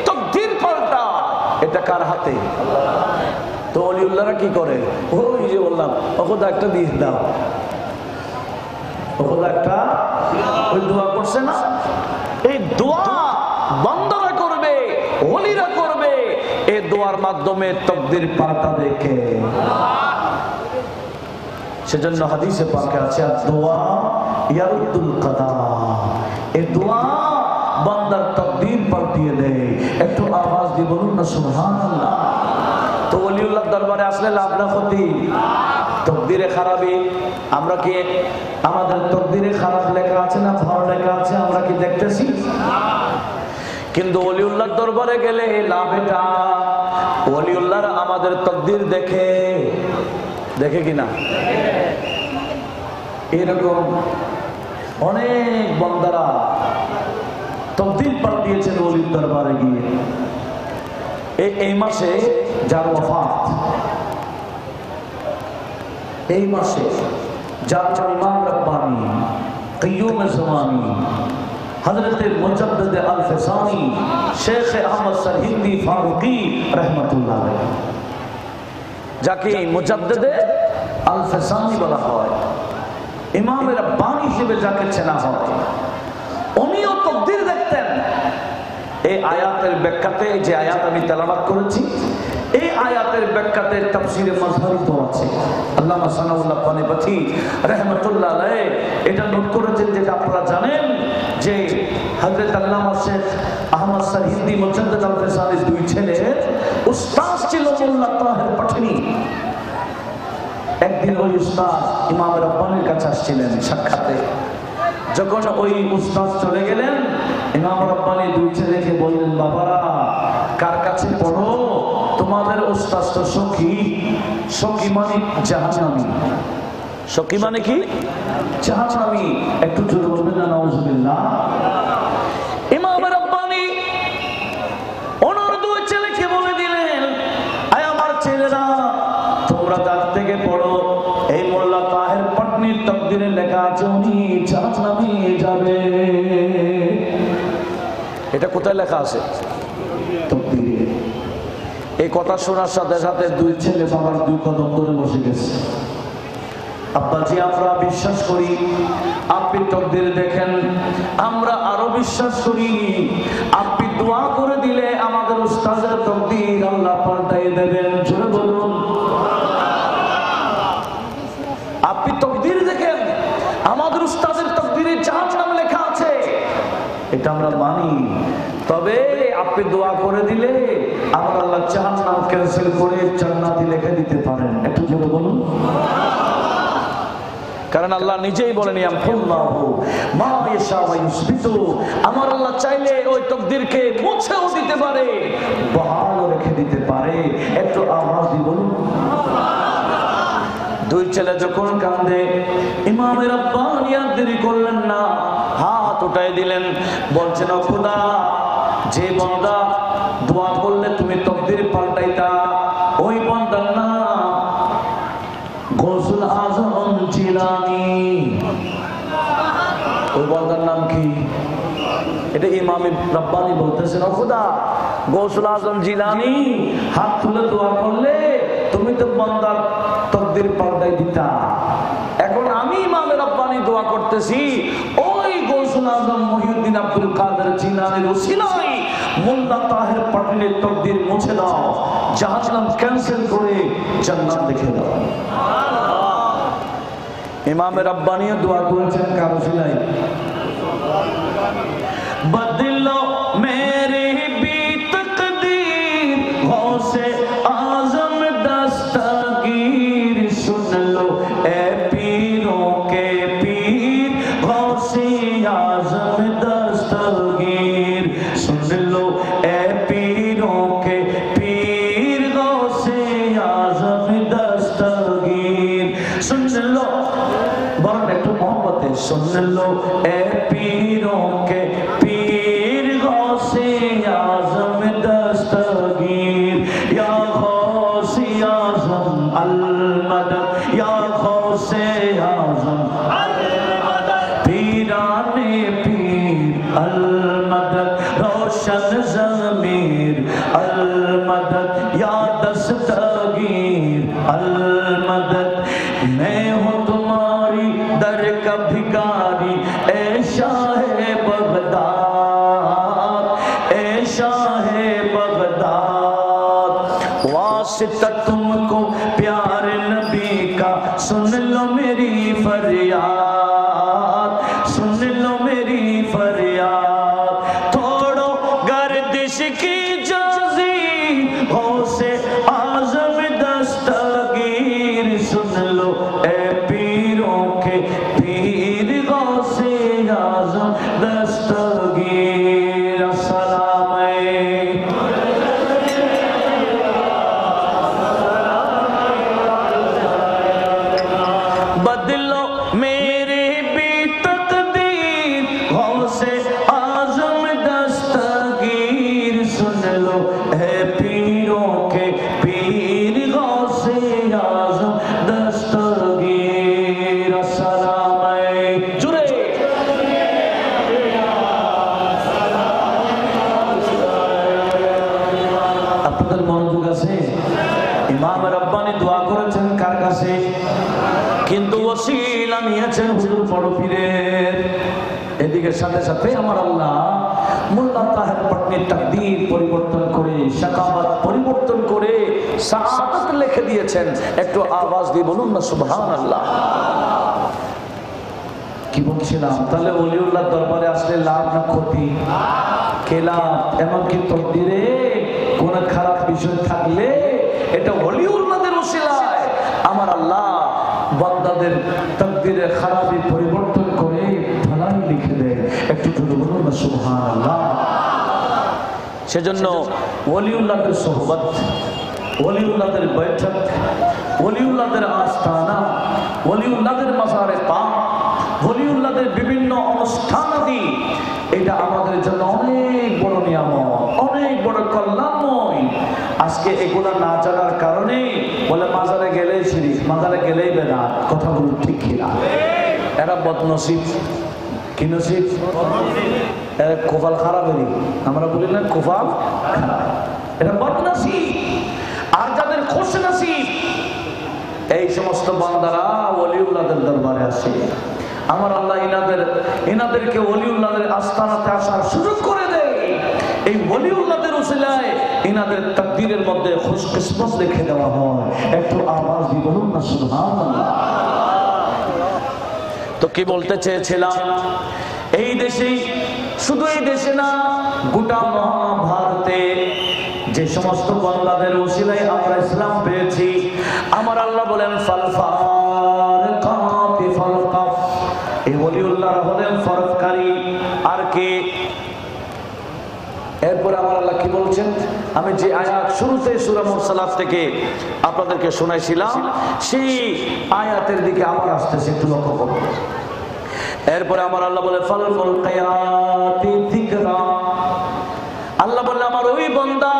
তাকদীর পাল্টা, এটা কার হাতে? তো ওলিউল্লাহরা কি করে? ওই যে বললাম, ওখোদা একটা দিয়ে দাও, ওখোদা একটা, ওই দোয়া করছে না, এই দোয়া বান্দারা করবে, ওলিরা করবে। এই দোয়ার মাধ্যমে তাকদীর পাল্টা দেখে। সেজন্য হাদিসে পাকে আছে, দোয়া ইয়ারুদ্দুল কাদা। এই দোয়া বান্দার তাকদীর পাল্টিয়ে দেয়। একটু আওয়াজ দিয়ে বলুন না সুবহানাল্লাহ। তো ওলিউল্লাহর দরবারে আসলে লাভ না ক্ষতি? তাকদীরে খারাপই। আমরা কি আমাদের তাকদীরে খারাপ লেখা আছে না ভালো লেখা আছে আমরা কি দেখতেছি? কিন্তু ওলিউল্লাহর দরবারে গেলে লাভ এটা, ওলিউল্লাহরা আমাদের তাকদীর দেখে, দেখে কিনা? এরকম অনেক বান্দারা তাকদীর পাল্টিয়েছেন ওলির দরবারে গিয়ে। এই মাসে যার ওয়াফাত, এই মাসে যার ইমাম রব্বানী কাইয়ুম জামানী হযরত মুজাদ্দিদ আল ফিসানি শেখ আহমদ সরহিন্দি ফারুকি রাহমাতুল্লাহ আলাইহি, যাকে মুজাদ্দিদ আল ফিসানি বলা হয়, ইমাম রব্বানী হিসেবে যাকে চেনা হয়, উনিও তাকদীর দেখতেন। এই আয়াতের ব্যাখ্যাতে, যে আয়াত আমি তেলাওয়াত করেছি, এই আয়াতের ব্যাখ্যাতে তাফসীরে মাজহারি তো আছে। আল্লামা সানাউল্লাহ পানিপথী রাহমাতুল্লাহ আলাইহি এটা নোট করেছেন, যেটা আপনারা জানেন যে হযরত আল্লামা শেখ আহমদ সরহিন্দি মুজাদ্দিদ আল ফিসানির দুই ছেলে উস্তাদ ছিল মোল্লা তাহের পাঠানি। একদিন ওই উস্তাদ ইমাম রব্বানির কাছে আসছিলেন সাক্ষাতে। যখন ওই উস্তাদ চলে গেলেন, ইমাম রব্বানি দুই ছেলেকে বললেন, বাবারা কার কাছে পড়ো? তোমাদের উস্তাদ তো সখী। সখী মানে জাহান্নামী। সখী মানে কি? জাহান্নামী। একটু জোরে বলবেন না নাউজুবিল্লাহ। ইমাম রব্বানি ওনার দুই ছেলেকে বলে দিলেন, আয় আমার ছেলেরা, তোমরা তার থেকে পড়ো, এই মোল্লা তাহের পাটনির তাকদীরে লেখা আছে উনি জাহান্নামে যাবে। এটা কোথায় লেখা আছে? তাকদীরে। এই কথা শোনার সাথে সাথে দুই ছেলে বাবার দুই কদম ধরে বসে গেছে। আব্বাজি, আমরা বিশ্বাস করি আপনি তাকদীর দেখেন, আমরা আরো বিশ্বাস করি আপনি দোয়া করে দিলে আমাদের উস্তাদের তাকদীর আল্লাহ পাল্টাই দেবেন। জোরে বলুন। আপনি তাকদীর দেখেন, আমাদের উস্তাদের তাকদীরে জাহান্নাম লেখা আছে, এটা আমরা মানি। তবে আপনি দোয়া করে দিলে আমার আল্লাহ জাহান্নাম ক্যান্সেল করে জান্নাতি লিখে দিতে পারেন। একটু জোরে বলুন। কারণ আল্লাহ নিজেই বলেন ইয়ামহুল্লাহু মা ইয়াশা ওয়া ইউসবিতু, আমার আল্লাহ চাইলে ওই তাকদীরকে মুছেও দিতে পারে, বহাল রেখে দিতে পারে। একটু আওয়াজ দিয়ে বলুন। দুই ছেলে যখন কাঁদে, ইমাম রাব্বানী আর দেরি করলেন না, হাত উঠাই দিলেন, বলছেন ও খোদা, যে বান্দা দোয়া করলে তুমি তাকদীর পাল্টাইতা, ওই বান্দার নাম গৌসুল আজম জিলানী। ওই বান্দার নাম কি? এটা ইমাম রাব্বানী বলতেছেন, ও খোদা, গৌসুল আজম জিলানী হাত তুলে দোয়া করলে তুমি তো বান্দার তাকদীর পাল্টাই দিতা। এখন আমি ইমাম রাব্বানী দোয়া করতেছি, ওই গৌসুল আজম মহিউদ্দিন আব্দুল কাদের জিলানীর ওসিলায় মোল্লা তাহের পাটিলের তাকদীর মুছে দাও, জাহান্নাম ক্যান্সেল করে জান্নাত দেখে দাও। ইমাম রাব্বানীও দোয়া করেছেন কার ওসিলায়? বদলো মেরে भी तकदीर गौसे आजम दस्तगीर, सुन लो ए पीरों के पीर गौसे आजम दस्तगीर, सुन लो ए पीरों के पीर गौसे आजम दस्तगीर, सुन लो बरन একটু मोहब्बत, सुन लो ए पीरों के पीर गौसे आजम दस्तगीर, या गौसे आजम अल मदद, या गौसे आजम अल मदद, पीराने पीर अल मदद, रोशन ज़मीर अल मदद, या दस्तगीर अल मदद, मैं हूँ तुम्हारी दर का भिखारी, ए शाहे बगदाद, ए शाहे बगदाद, वास्ता तुमको प्यार नबी का, सुन लो मेरी फरियाद, सुन लो मेरी फरियाद, तोड़ो गर्दिश की जाज़ी गौसे आज़म दस्तगीर, सुन लो ए पीरों के पीर गौसे आज़म दस्तगीर। अस्सलाम बदलो मेरे भी तकदीर गौसे आज़म दस्तगीर, सुन लो है पीरों के पीर गौसे आज़म दस्तगीर। अस्सलाम जुरे আপনাদের মনোযোগ আছে? ইমাম রাব্বানী দোয়া করেছেন কার কাছে? কিন্তু ওসিলা নিয়েছেন হুজুর বড় পীরের। এদিকে সাথে সাথে আমার আল্লাহ মোল্লা তাহের পাটনির তাকদীর পরিবর্তন করে, শাকাওয়াত পরিবর্তন করে সাআদত লিখে দিয়েছেন। একটু আওয়াজ দিয়ে বলুন না সুবহানাল্লাহ। কি বলছিলাম? তাহলে ওলিউল্লাহর দরবারে আসলে লাভ না ক্ষতি? কে লাভ? এমনকি তাকদীরে কোন খারাপ বিষয় থাকলে এটা ওলিউল্লাহদের ওসিলায় আমার আল্লাহ বান্দাদের তাকদীরে খারাপি পরিবর্তন করে ভালাই লিখে দেয়। একটু জোরে বলুন না সুবহানাল্লাহ। সেজন্য ওলিউল্লাহদের সোহবত, ওলিউল্লাহদের বৈঠক, ওলিউল্লাহদের আস্তানা, ওলিউল্লাহদের মাজারে পাক, ওলিউল্লাহদের বিভিন্ন অনুষ্ঠানাদি, এটা আমাদের জন্য অনেক বড় নিয়ামত, অনেক বড় কল্যাণময়। আজকে এগুলা না জানার কারণে বলে মাজারে গেলেই শিরিক, মাজারে গেলেই বেদাত। কথা বলুন ঠিক কিনা? এরা বদনসিব। কি নসিব? এরা কোফাল খারাপেরই। আমরা বলি না কোফাল খারাপ, এটা বদনসিব। আর যাদের খুশ নসিব, এই সমস্ত বান্দারা ওলিউল্লাহদের দরবারে আসে। আমার আল্লাহ ইনাদেরকে ওলিউল্লাহদের আস্তানাতে আসার সুযোগ করে দেয়। এই ওলিউল্লাহদের উসিলায় ইনাদের তাকদীরের মধ্যে খুশকিসমত লিখে দেওয়া হয়। একটু আওয়াজ দিয়ে বলুন না সুবহানাল্লাহ। তো কি বলতে চেয়েছিলাম, এই দেশেই, শুধু এই দেশে না, গোটা মহাভারতে যে সমস্ত বান্দাদের উসিলায় আমরা ইসলাম পেয়েছি, আমার আল্লাহ বলেন ফাল ফারিকাতি ফারকা ওলিউল্লাহরা হলেন ফরজকারী। আর কে? এরপরে আমার আল্লাহ কি বলছেন? আমি যে আয়াত শুরুতে সূরা মুরসালাত থেকে আপনাদেরকে শোনাইছিলাম সেই আয়াতের দিকে আবার আসতেছে, একটু লক্ষ্য করুন। এরপরে আমার আল্লাহ বলে ফাল মুলকিয়াতি যিকরা। আল্লাহ বলে আমার ওই বান্দা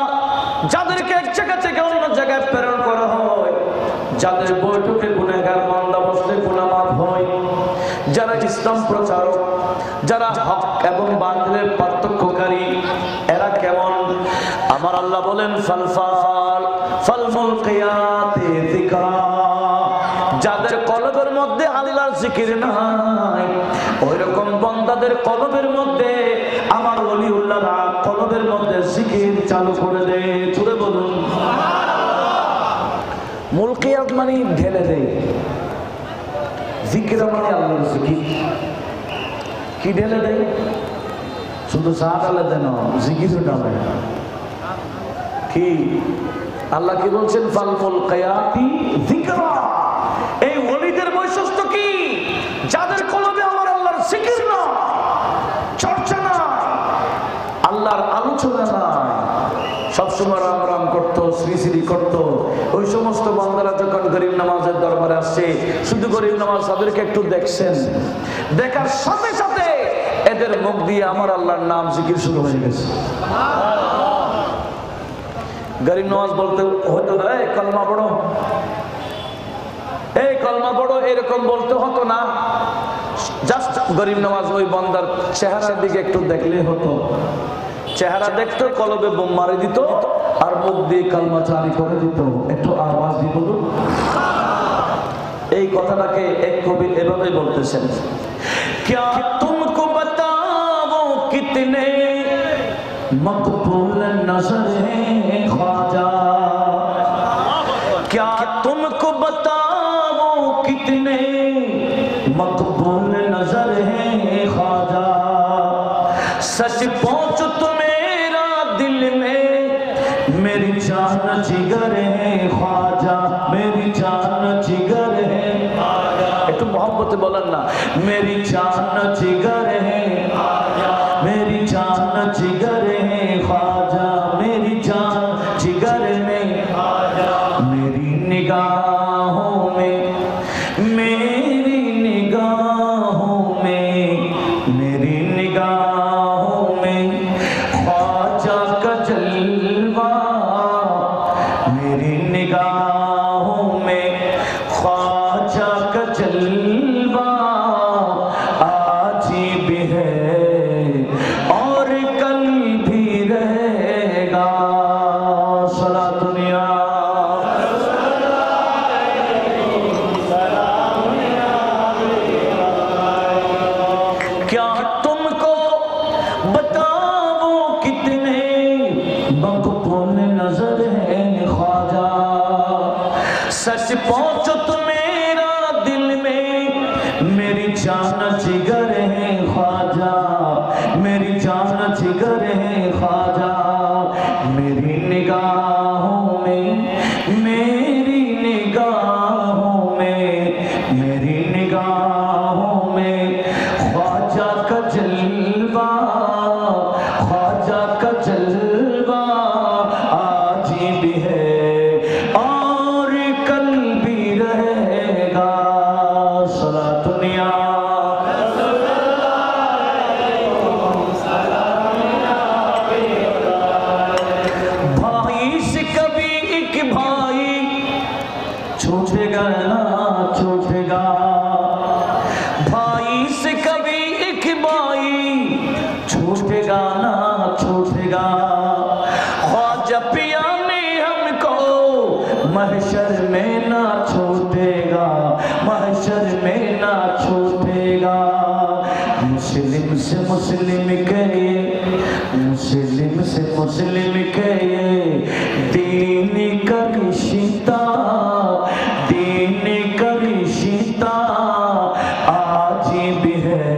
যাদেরকে এক জায়গা থেকে অন্য জায়গায় প্রেরণ করা হয়, যাদের বৈঠকে গুনাহগার বান্দা বসলে গুনাহ মাফ হয়, যারা ইসলাম প্রচারক, যারা হক এবং বাতিলের পার্থক্যকারী, এরা কেমন? আমার আল্লাহ বলেন ফাল মুলকিয়াতি যিকরা। যাদের কলবের মধ্যে আল্লাহর জিকির নাই, ওইরকম বান্দাদের কলবের মধ্যে আমার ওলিউল্লাহরা কলবের মধ্যে জিকির চালু করে দেয়। জোরে বলুন মুলকিয়াত মানে ঢেলে দেয়, জিকির মানে আল্লাহর জিকির। কি ঢেলে দেয়? শুধু চা ঢালে দেন, জিকিরও ঢালে। কি আল্লাহ কি বলছেন? ফাল মুলকিয়াতি যিকরা। এই ওলিদের বৈশিষ্ট্য কি? যাদের কলবে আমার আল্লাহর জিকির না, চর্চা না, আল্লাহর আলোচনা নাই, সবসময় রাম রাম করতো, শ্রী শ্রী করতো, ওই সমস্ত বান্দারা যখন গরিব নামাজের দরবারে আসছে, শুধু গরিব নামাজ তাদেরকে একটু দেখছেন, দেখার সাথে সাথে এদের মুখ দিয়ে আমার আল্লাহর নাম জিকির শুরু হয়ে গেছে। গরিব নামাজ বলতে হতো না এই কলমা পড়ো, এই কলমা পড়ো, এরকম বলতে হতো না। জাস্ট গরিব নামাজ ওই বান্দার চেহারার দিকে একটু দেখলে হতো, চেহারা দেখতো, কলবে বোম মারি দিত, আর মুখ দিয়ে কালমা জারি করে দিত। একটু আওয়াজ দিয়ে বলুন। এই কথাটাকে এক কবি এভাবে বলতেছেন, क्या तुमको बताओ कितने मकबूल नजर है ख्वाजा, क्या तुमको बताओ कितने मकबूल नजर है ख्वाजा, सच पहुंचो तो मेरा दिल में मेरी जान जिगर है ख्वाजा, मेरी जान जिगर है। একটু मोहब्बत बोलन ना, मेरी जान जिगर है, मेरी जान जिगर है ख्वाजा, मेरी जान जिगर में, मेरी निगाहों में, मेरी निगाहों में, मेरी निगाहों में ख्वाजा का जलवा, मेरी निगाहों में ख्वाजा का जलवा आज भी है और कल भी रहेगा। सला दुनिया क्या तुमको बताओ कितने मकबूल नजर है ख्वाजा, सच पहुंचो तो मेरा दिल में मेरी जान जिगर है ख्वाजा, मेरी जान जिगर है ख्वाजा, मेरी निगाहों में, मेरी निगाहों में, मेरी निगाहों में ख्वाजा का जलवा, ख्वाजा का जलवा आज भी है और कल भी रहेगा। सला दुनिया भाई से कभी एक भाई छूटेगा ना छूटेगा, भाई से कभी एक भाई छूटेगा ना छूटेगा, ख्वाजा पिया ने हमको महशर में ना छूटेगा, महशर में ना छूटेगा। मुस्लिम से मुस्लिम कहे, मुस्लिम से मुस्लिम कहे, दीन का रिश्ता, दीन का रिश्ता आज भी है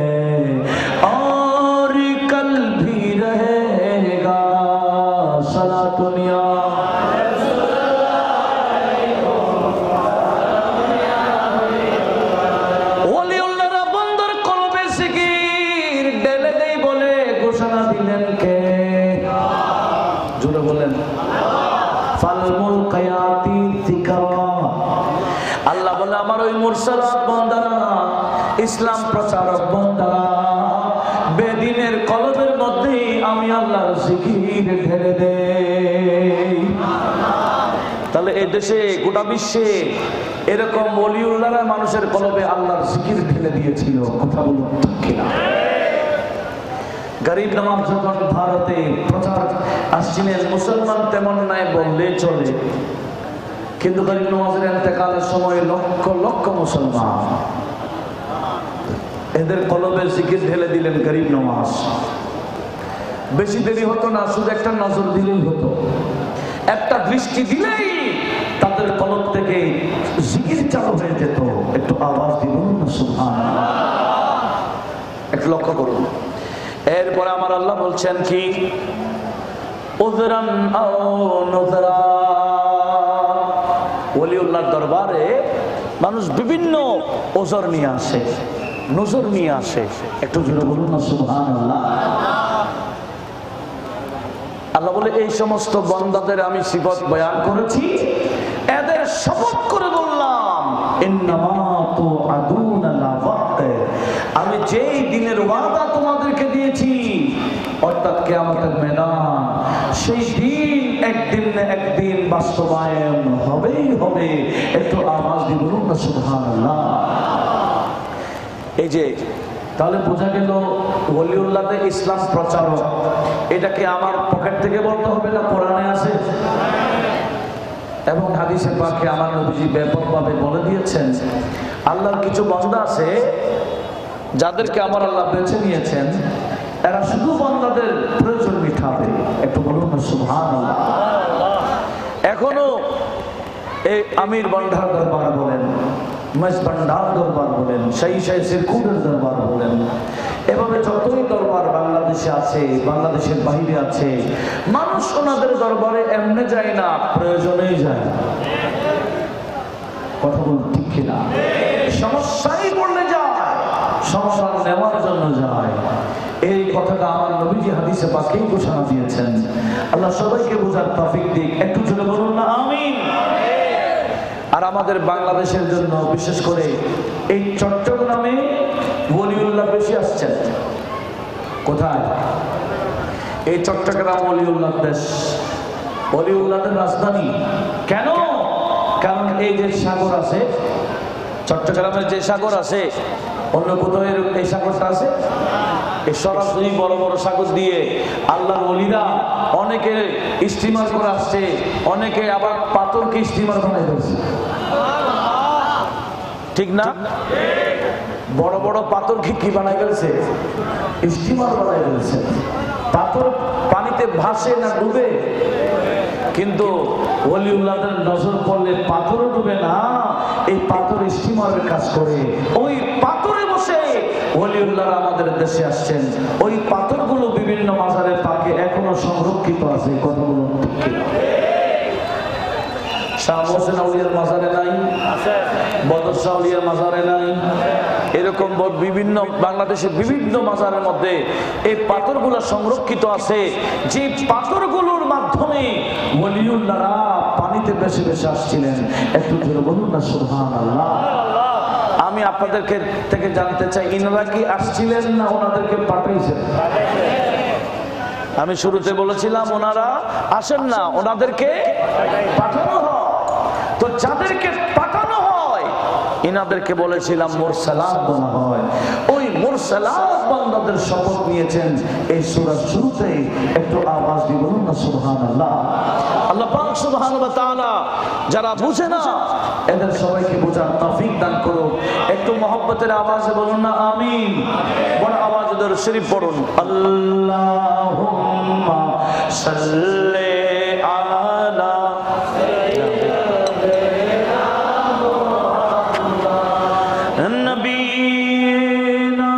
और कल भी रहेगा। सला दुनिया ওলিউল্লাহরা বন্দর কলবে আলমুল কায়াতি যিকরা। আল্লাহ বলে আমার ওই মুরসালাত বান্দারা, ইসলাম প্রচারক বান্দারা, বেদিনের কলবের মধ্যে আমি আল্লাহর জিকির ঢেলে দেই। তাহলে এই দেশে গোটা বিশ্বে এরকম ওলিউল্লাহরা মানুষের কলবে আল্লাহর জিকির ঢেলে দিয়েছিল। কথা বলুন ঠিক কিনা? গরিব নওয়াজ যখন ভারতে প্রচার আসছিলেন, মুসলমান তেমন নাই বললে চলে, কিন্তু গরিব নওয়াজের ইন্তেকালের সময় লক্ষ লক্ষ মুসলমান এদের কলবে জিকির ঢেলে দিলেন গরিব নওয়াজ। বেশি দেরি হতো না, শুধু একটা নজর দিলেই হতো, একটা দৃষ্টি দিলেই তাদের কলব থেকে জিকির চালু হয়ে যেত। একটু আওয়াজ দিবেন না সুবহানাল্লাহ? একটু লক্ষ্য করুন। এরপরে আমার আল্লাহ বলছেন কি, উযরান আও নুযরা। ওলিউল্লাহর দরবারে মানুষ বিভিন্ন ওজর নিয়ে আসে, নজর নিয়ে আসে। একটু জোরে বলুন না সুবহানাল্লাহ? আল্লাহ বলে এই সমস্ত বান্দাদের আমি সিফত বয়ান করেছি, এদের শপথ করে বললাম ইন্নামা তুআদুনা লা ওয়াক্ত, আমি যেই দিনের ওয়াদা তোমাদেরকে দিয়েছি অর্থাৎ কিয়ামতের ময়দান, সেই দিন একদিন না একদিন বাস্তবায়ন হবেই হবে। একটু আওয়াজ দিয়ে বলুন না সুবহানাল্লাহ? এই যে তাহলে বোঝা গেল ওলিউল্লাহদের ইসলাম প্রচারক, এটাকে আমার পকেট থেকে বলতে হবে না, কোরআনে আছে এবং হাদিসে পাকে আমার নবীজি ব্যাপকভাবে বলে দিয়েছেন। আল্লাহর কিছু বান্দা আছে যাদেরকে আমার আল্লাহ বেছে নিয়েছেন, এরা শুধু বান্দাদের প্রয়োজন মিটাবে। একটু বলুন না সুবহানাল্লাহ? এখনো এই আমির ভান্ডার দরবার বলেন, মেজ ভান্ডার দরবার বলেন, সেই সিরকুটের দরবার বলেন, এভাবে যতই দরবার বাংলাদেশে আছে, বাংলাদেশের বাইরে আছে, মানুষ ওনাদের দরবারে এমনি যায় না, প্রয়োজনেই যায়। কথা বলুন ঠিক কিনা? সমস্যাই পড়লে যায়, সমাধান নেওয়ার জন্য যায়। এই কথাটা আমার নবীজি হাদিসে পাকেই ঘোষণা দিয়েছেন। আল্লাহ সবাইকে বোঝার তৌফিক দিক। একটু জোরে বলুন না আমিন? আর আমাদের বাংলাদেশের জন্য বিশেষ করে এই চট্টগ্রামে ওলিউল্লাহ বেশি আসছেন। কোথায়? এই চট্টগ্রাম ওলিউল্লাহ দেশ, ওলিউল্লাহদের রাজধানী। কেন? কারণ এই যে সাগর আছে, চট্টগ্রামের যে সাগর আছে, অন্য কোথাও এই সাগরটা আছে? এই সরাসরি বড় বড় সাগর দিয়ে আল্লাহর ওলিরা অনেকে স্টিমার করে আসছে, অনেকে আবার পাথরকে স্টিমার বানাই দিয়েছে। ঠিক না? বড় বড় পাথরকে কি বানাই ফেলছে? স্টিমার বানাই ফেলছে। পাথর পানিতে ভাসে না ডুবে? কিন্তু ওলিউল্লাহদের নজর পড়লে পাথরও ডুবে না, এই পাথর স্টিমারের কাজ করে। ওই পাথরে বসে ওলিউল্লাহরা আমাদের দেশে আসছেন। ওই পাথরগুলো বিভিন্ন মাজারে পাকে এখনো সংরক্ষিত আছে। কথা বলুন ঠিক কিনা? শাহ মোহসেন আউলিয়ার মাজারে নাই, বদর শাহ আউলিয়ার মাজারে নাই, এরকম বিভিন্ন বাংলাদেশের বিভিন্ন মাজারের মধ্যে এই পাথরগুলো সংরক্ষিত আছে, যে পাথরগুলোর মাধ্যমে ওলিউল্লাহরা পানিতে বেশি বেশি আসছিলেন। একটু জোরে বলুন না সুবহানাল্লাহ? আমি আপনাদেরকে থেকে জানতে চাই, ইনারা কি আসছিলেন না ওনাদেরকে পাঠাইছেন? আমি শুরুতে বলেছিলাম ওনারা আসেন না, ওনাদেরকে পাঠানো হয়। তো যাদেরকে পাঠানো হয় ইনাদেরকে বলেছিলাম মুরসালাত বলা হয়। ওই মুরসালাত বান্দাদের শপথ নিয়েছেন এই সূরার শুরুতেই। একটু আওয়াজ দিয়ে বলুন না সুবহানাল্লাহ? আল্লাহ পাক সুবহানাহু ওয়া তাআলা যারা বুঝে না এদের সবাইকে বোঝার তৌফিক দান করুন। একটু মহব্বতের আওয়াজে বলুন না আমিন? বড় আওয়াজে দরুদ শরীফ পড়ুন। আল্লাহুম্মা সাল্লি আলা নবীনা